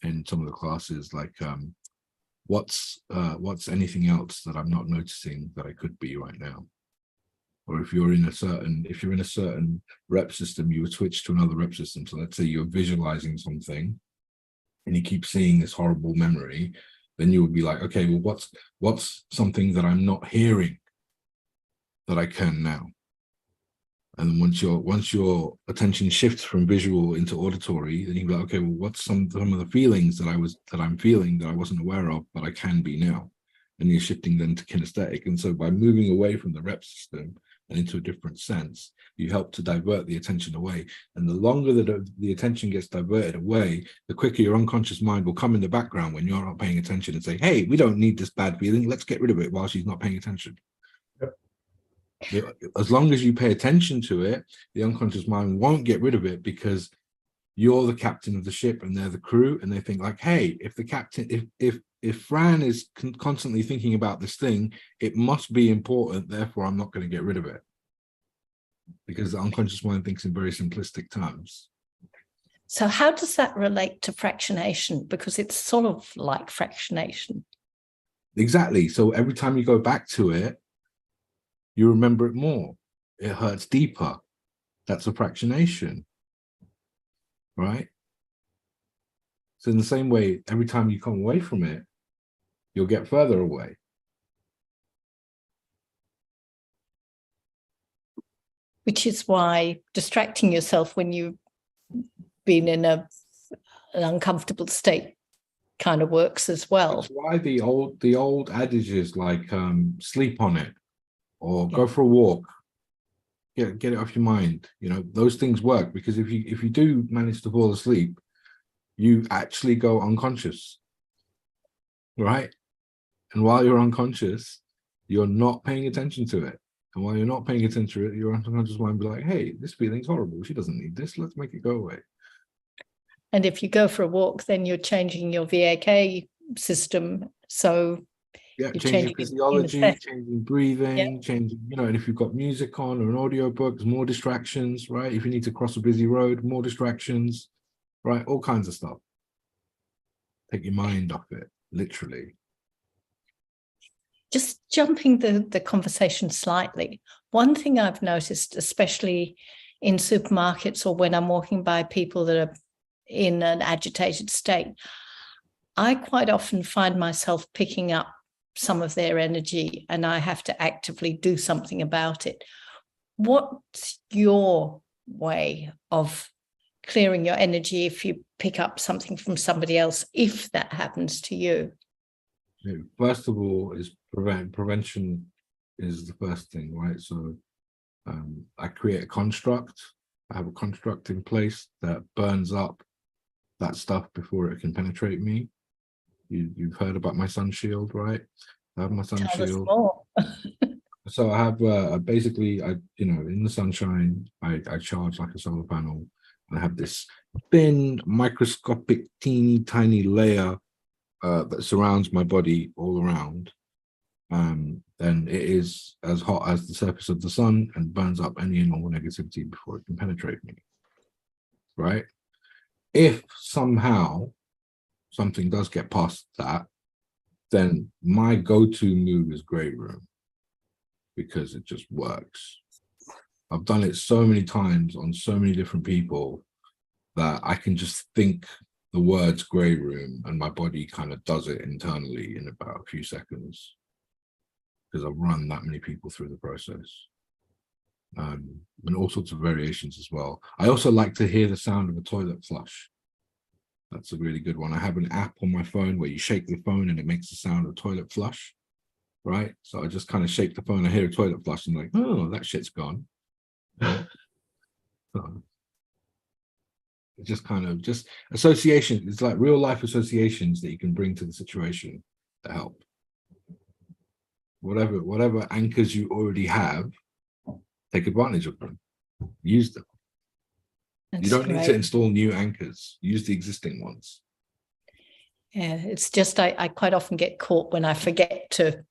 in some of the classes, like what's anything else that I'm not noticing that I could be right now? Or if you're in a certain rep system, you would switch to another rep system. So let's say you're visualizing something, and you keep seeing this horrible memory, then you would be like, okay, well, what's something that I'm not hearing that I can now? And once your attention shifts from visual into auditory, then you're like, okay, well, what's some of the feelings that I'm feeling that I wasn't aware of, but I can be now? And you're shifting then to kinesthetic. And so by moving away from the rep system and into a different sense, you help to divert the attention away. And the longer that the attention gets diverted away, the quicker your unconscious mind will come in the background when you're not paying attention and say, hey, we don't need this bad feeling. Let's get rid of it while she's not paying attention. As long as you pay attention to it, the unconscious mind won't get rid of it, because you're the captain of the ship and they're the crew, and they think like, hey, if the captain, if Fran is constantly thinking about this thing, it must be important, therefore I'm not going to get rid of it, because the unconscious mind thinks in very simplistic terms.
So how does that relate to fractionation? Because it's sort of like fractionation.
Exactly. So every time you go back to it, you remember it more. It hurts deeper. That's a fractionation, right? So in the same way, every time you come away from it, you'll get further away.
Which is why distracting yourself when you've been in an uncomfortable state kind of works as well.
That's why the old adages like sleep on it, or go for a walk, get it off your mind. You know, those things work, because if you do manage to fall asleep, you actually go unconscious, right? And while you're unconscious, you're not paying attention to it. And while you're not paying attention to it, your unconscious mind will be like, hey, this feeling's horrible. She doesn't need this. Let's make it go away.
And if you go for a walk, then you're changing your VAK system. So
yeah, changing physiology, changing breathing, changing, you know, and if you've got music on or an audio book, there's more distractions, right? If you need to cross a busy road, more distractions, right? All kinds of stuff. Take your mind off it, literally.
Just jumping the conversation slightly, one thing I've noticed, especially in supermarkets or when I'm walking by people that are in an agitated state, I quite often find myself picking up some of their energy, and I have to actively do something about it. What's your way of clearing your energy if you pick up something from somebody else, if that happens to you?
First of all, is prevention is the first thing, right? So I create a construct. I have a construct in place that burns up that stuff before it can penetrate me. You've heard about my sun shield, right? I have my sun shield. So I have basically, you know, in the sunshine, I charge like a solar panel. I have this thin, microscopic, teeny tiny layer that surrounds my body all around. And it is as hot as the surface of the sun and burns up any and all negativity before it can penetrate me, right? If somehow something does get past that, then my go-to move is grey room, because it just works. I've done it so many times on so many different people that I can just think the words grey room and my body kind of does it internally in about a few seconds, because I've run that many people through the process. And all sorts of variations as well. I also like to hear the sound of a toilet flush. That's a really good one. I have an app on my phone where you shake the phone and it makes the sound of toilet flush, right? So I just kind of shake the phone, I hear a toilet flush and like, oh, that shit's gone. So it's just kind of just association. It's like real life associations that you can bring to the situation to help. Whatever anchors you already have, take advantage of them, use them. You don't need to install new anchors, use the existing ones.
Yeah, it's just I quite often get caught when I forget to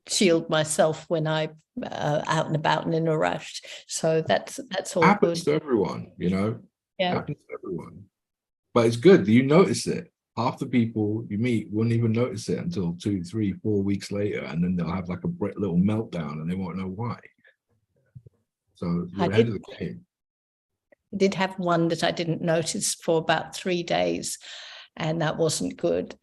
shield myself when I'm out and about and in a rush. So that's all
happens
good.
To everyone, you know.
Yeah,
happens to everyone. But it's good. You notice it. Half the people you meet won't even notice it until 2, 3, 4 weeks later, and then they'll have like a little meltdown, and they won't know why. So you're ahead of the game.
I did have one that I didn't notice for about 3 days, and that wasn't good.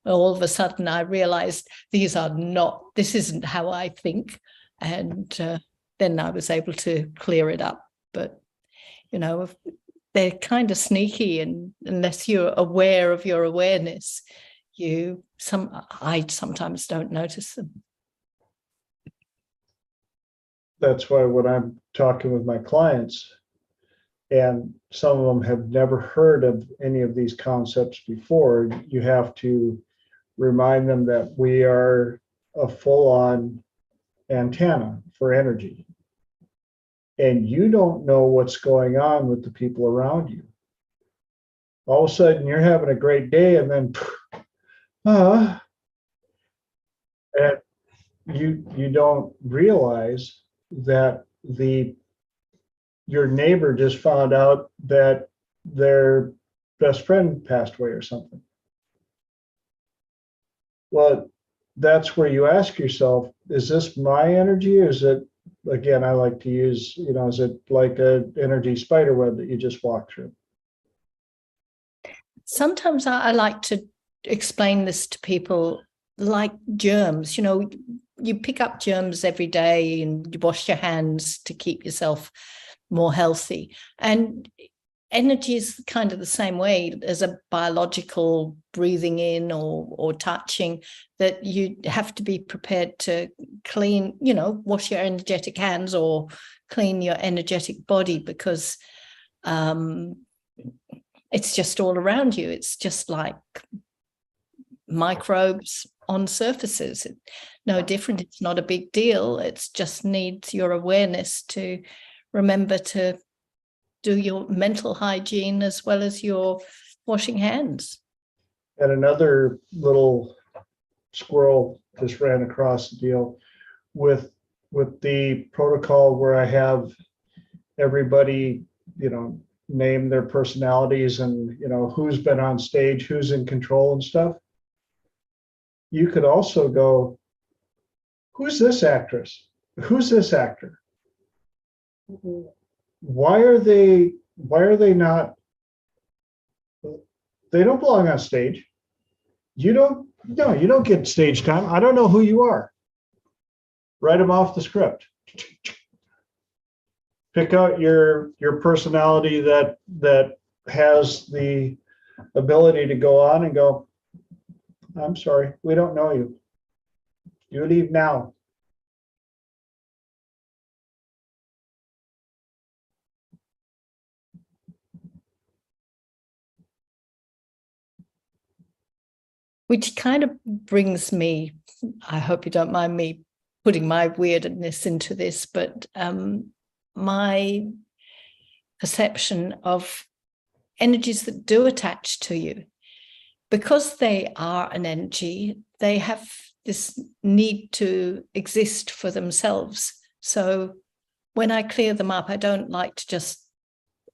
All of a sudden I realized this isn't how I think. And then I was able to clear it up. But, they're kind of sneaky, and unless you're aware of your awareness, I sometimes don't notice them.
That's why when I'm talking with my clients, and some of them have never heard of any of these concepts before, you have to remind them that we are a full-on antenna for energy. And you don't know what's going on with the people around you. All of a sudden you're having a great day, and then and you don't realize that your neighbor just found out that their best friend passed away or something. Well, that's where you ask yourself, is this my energy, or is it, again, I like to use, is it like an energy spider web that you just walk through?
Sometimes I like to explain this to people like germs. You pick up germs every day and you wash your hands to keep yourself more healthy. And energy is kind of the same way as a biological breathing in or touching, that you have to be prepared to clean, wash your energetic hands or clean your energetic body, because it's just all around you. It's just like microbes on surfaces. No different. It's not a big deal. It just needs your awareness to remember to do your mental hygiene as well as your washing hands.
And another little squirrel just ran across the deal with the protocol where I have everybody, name their personalities and, who's been on stage, who's in control and stuff. You could also go, who's this actress? Who's this actor? Why are they not, they don't belong on stage. You don't get stage time. I don't know who you are. Write them off the script. Pick out your personality that has the ability to go on and go, I'm sorry, we don't know you. You leave now.
Which kind of brings me, I hope you don't mind me putting my weirdness into this, but my perception of energies that do attach to you, because they are an energy, they have this need to exist for themselves. So when I clear them up, I don't like to just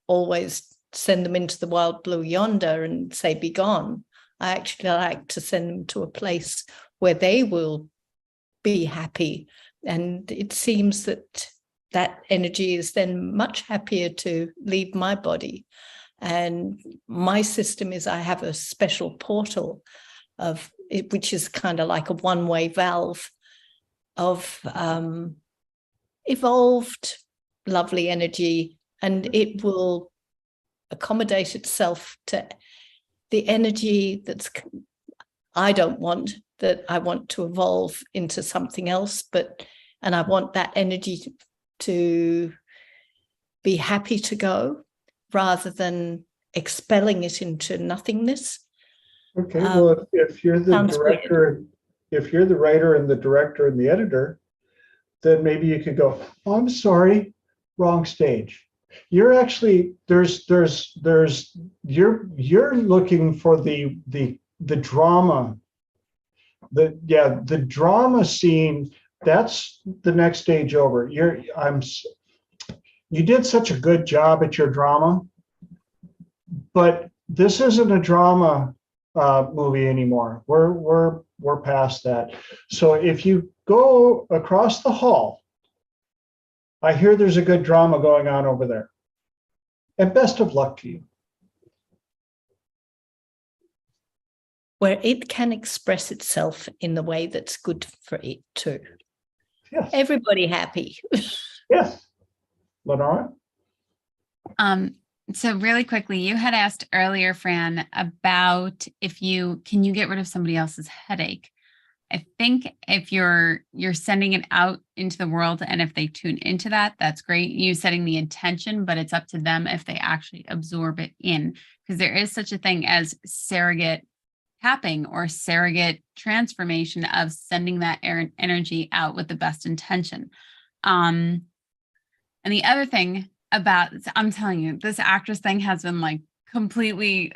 always send them into the wild blue yonder and say, be gone. I actually like to send them to a place where they will be happy. And it seems that energy is then much happier to leave my body. And my system is, I have a special portal of it, which is kind of like a one-way valve of evolved, lovely energy, and it will accommodate itself to the energy I don't want, that I want to evolve into something else, and I want that energy to be happy to go rather than expelling it into nothingness.
Okay, well, if you're the director, if you're the writer and the director and the editor, then maybe you could go, oh, I'm sorry, wrong stage. You're actually, you're looking for the drama, the drama scene. That's the next stage over. You did such a good job at your drama, but this isn't a drama movie anymore. We're past that. So if you go across the hall, I hear there's a good drama going on over there. And best of luck to you.
where it can express itself in the way that's good for it too.
Yes.
Everybody happy.
Yes. Lenora?
So really quickly, you had asked earlier, Fran, about can you get rid of somebody else's headache? I think if you're sending it out into the world, and if they tune into that, that's great. You setting the intention, but it's up to them if they actually absorb it in, because there is such a thing as surrogate tapping or surrogate transformation of sending that energy out with the best intention. And the other thing about, I'm telling you, this actress thing has been like completely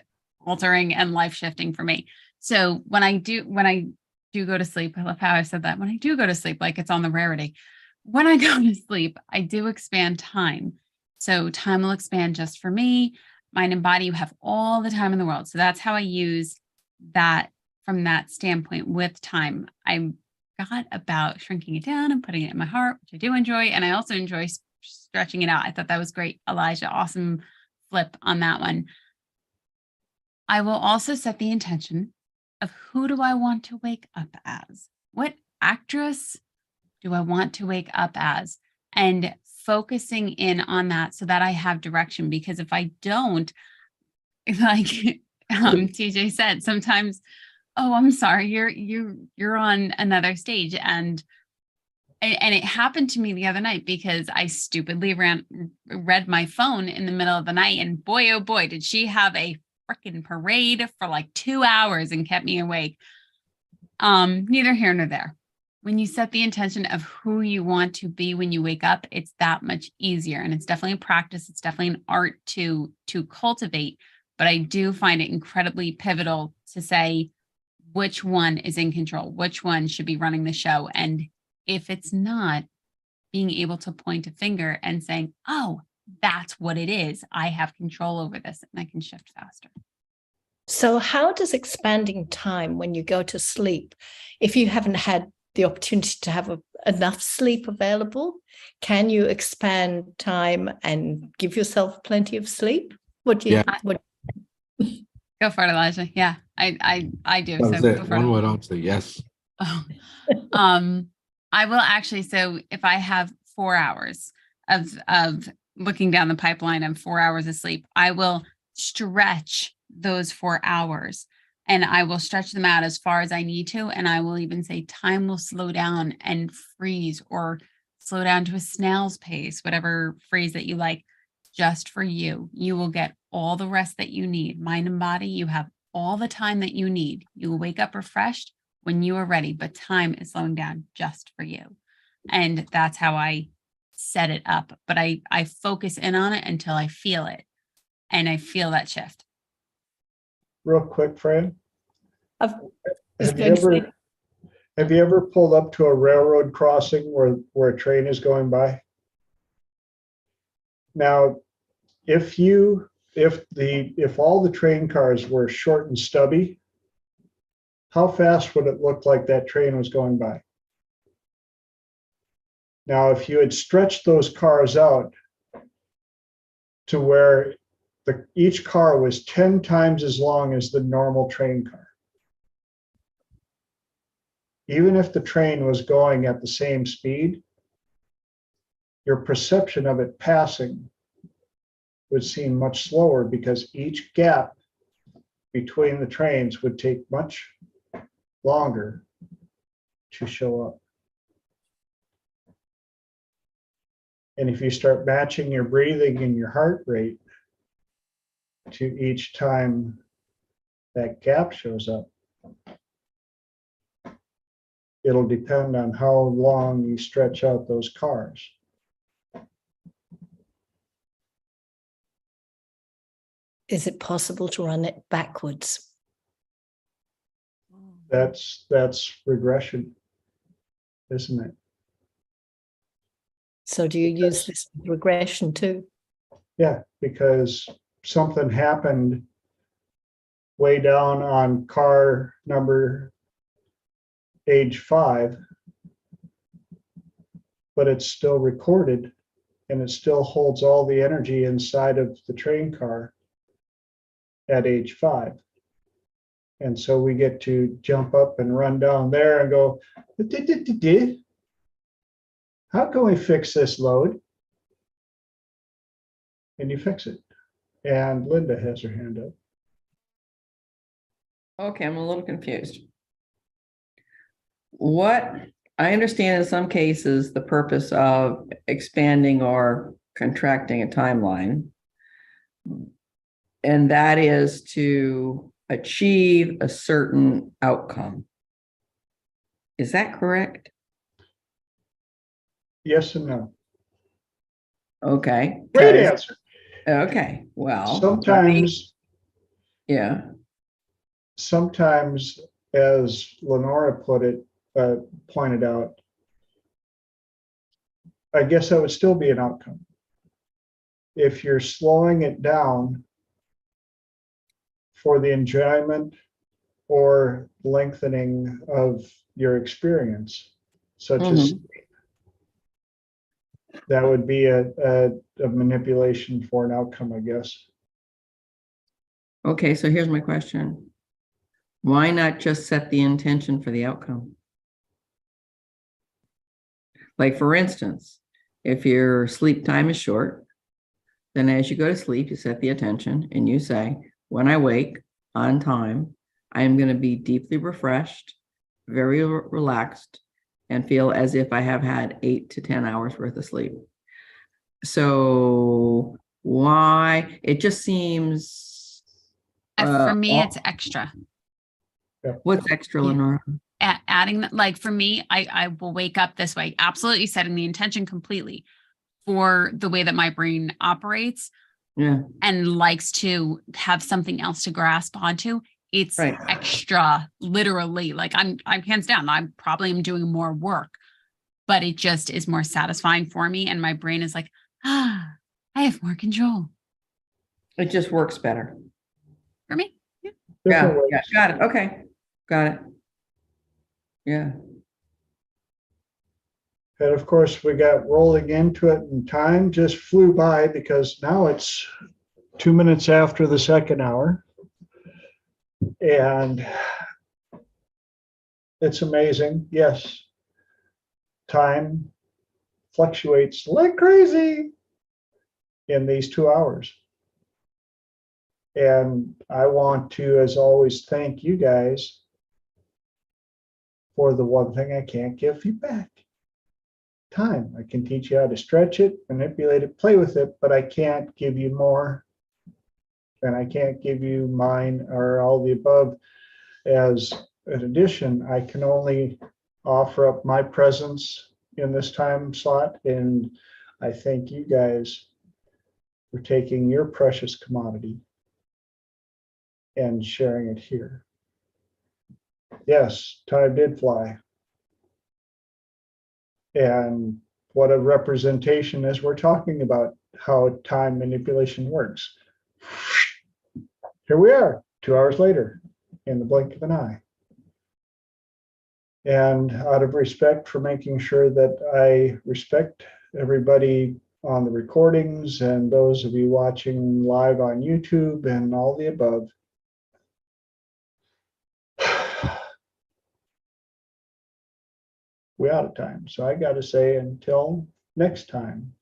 altering and life shifting for me. So when I do go to sleep, I love how I said that. When I do go to sleep, like it's on the rarity. When I go to sleep, I do expand time. So time will expand just for me, mind and body. You have all the time in the world. So that's how I use that from that standpoint with time. I got about shrinking it down and putting it in my heart, which I do enjoy. And I also enjoy stretching it out. I thought that was great, Elijah. Awesome flip on that one. I will also set the intention of who do I want to wake up as? What actress do I want to wake up as? And focusing in on that so that I have direction. Because if I don't, like TJ said, sometimes, oh, I'm sorry, you're on another stage. And it happened to me the other night because I stupidly read my phone in the middle of the night, and boy, oh boy, did she have a freaking parade for like 2 hours and kept me awake. Neither here nor there. When you set the intention of who you want to be when you wake up, it's that much easier. And it's definitely a practice. It's definitely an art to cultivate. But I do find it incredibly pivotal to say which one is in control, which one should be running the show. And if it's not, being able to point a finger and saying, oh, that's what it is. I have control over this and I can shift faster.
So how does expanding time when you go to sleep, if you haven't had the opportunity to have enough sleep available, can you expand time and give yourself plenty of sleep? What do you?
Go for it, Elijah. Yeah, I do.
That's
so
it. One word answer. Yes.
Oh. I will actually. So if I have 4 hours of looking down the pipeline of 4 hours of sleep, I will stretch those 4 hours and I will stretch them out as far as I need to. And I will even say time will slow down and freeze or slow down to a snail's pace, whatever phrase that you like, just for you. You will get all the rest that you need. Mind and body, you have all the time that you need. You will wake up refreshed when you are ready, but time is slowing down just for you. And that's how I set it up. But I focus in on it until I feel it. And I feel that shift.
Real quick, Fran.
I've-
Have you ever pulled up to a railroad crossing where a train is going by? Now, if all the train cars were short and stubby, how fast would it look like that train was going by? Now, if you had stretched those cars out to where each car was 10 times as long as the normal train car, even if the train was going at the same speed, your perception of it passing would seem much slower because each gap between the trains would take much longer to show up. And if you start matching your breathing and your heart rate to each time that gap shows up, it'll depend on how long you stretch out those cars.
Is it possible to run it backwards?
That's regression, isn't it?
So do you use this regression too?
Yeah, because something happened way down on car number age 5, but it's still recorded and it still holds all the energy inside of the train car at age 5. And so we get to jump up and run down there and go, how can we fix this load? And you fix it. And Linda has her hand up.
Okay, I'm a little confused. What I understand in some cases, the purpose of expanding or contracting a timeline, and that is to achieve a certain outcome. Is that correct?
Yes and no.
Okay.
Great
'cause-
answer.
Okay, well.
Sometimes,
Yeah,
sometimes, as Lenora pointed out, I guess that would still be an outcome. If you're slowing it down for the enjoyment or lengthening of your experience, such as that would be a manipulation for an outcome, I guess.
okay, so here's my question. Why not just set the intention for the outcome? Like, for instance, if your sleep time is short, then as you go to sleep, you set the attention and you say, when I wake on time, I am going to be deeply refreshed, very relaxed, and feel as if I have had 8 to 10 hours worth of sleep. So why? It just seems.
For me, it's extra.
What's extra, Lenora?
Adding that, like for me, I will wake up this way, absolutely setting the intention completely for the way that my brain operates
Yeah,
and likes to have something else to grasp onto. It's
right.
extra, literally. Like I'm hands down, I probably am doing more work, but it just is more satisfying for me. And my brain is like, I have more control
It just works better.
for me.
Different
Yeah,
ways.
yeah, got it. Okay, got it. Yeah.
And of course, we got rolling into it, and time just flew by because now it's 2 minutes after the second hour. And it's amazing. Yes, time fluctuates like crazy in these 2 hours. And I want to, as always, thank you guys for the one thing I can't give you back. Time. I can teach you how to stretch it, manipulate it, play with it, but I can't give you more. And I can't give you mine or all the above. As an addition, I can only offer up my presence in this time slot. And I thank you guys for taking your precious commodity and sharing it here. Yes, time did fly. And what a representation as we're talking about how time manipulation works. Here we are, 2 hours later, in the blink of an eye. And out of respect for making sure that I respect everybody on the recordings and those of you watching live on YouTube and all the above, we're out of time. So I got to say, until next time,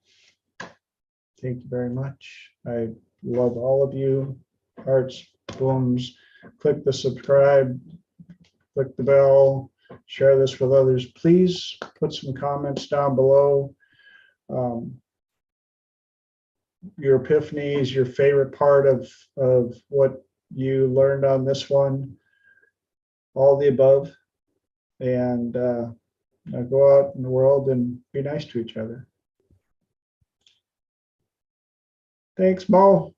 thank you very much. I love all of you. Hearts, booms, click the subscribe, click the bell, share this with others. Please put some comments down below. Your epiphanies, your favorite part of what you learned on this one, all the above. And go out in the world and be nice to each other. Thanks, Mo.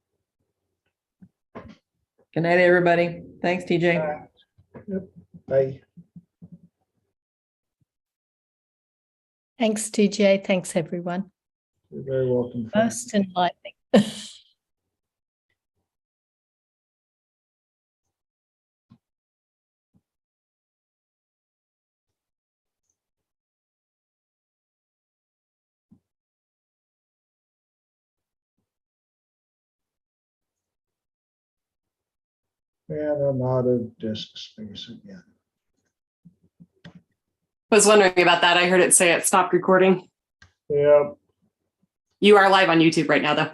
Good night, everybody. Thanks, TJ.
Yep. Bye.
Thanks, TJ. Thanks, everyone.
You're very welcome.
Most enlightening.
And I'm out of disk space again.
Was wondering about that. I heard it say it stopped recording.
Yep.
You are live on YouTube right now, though.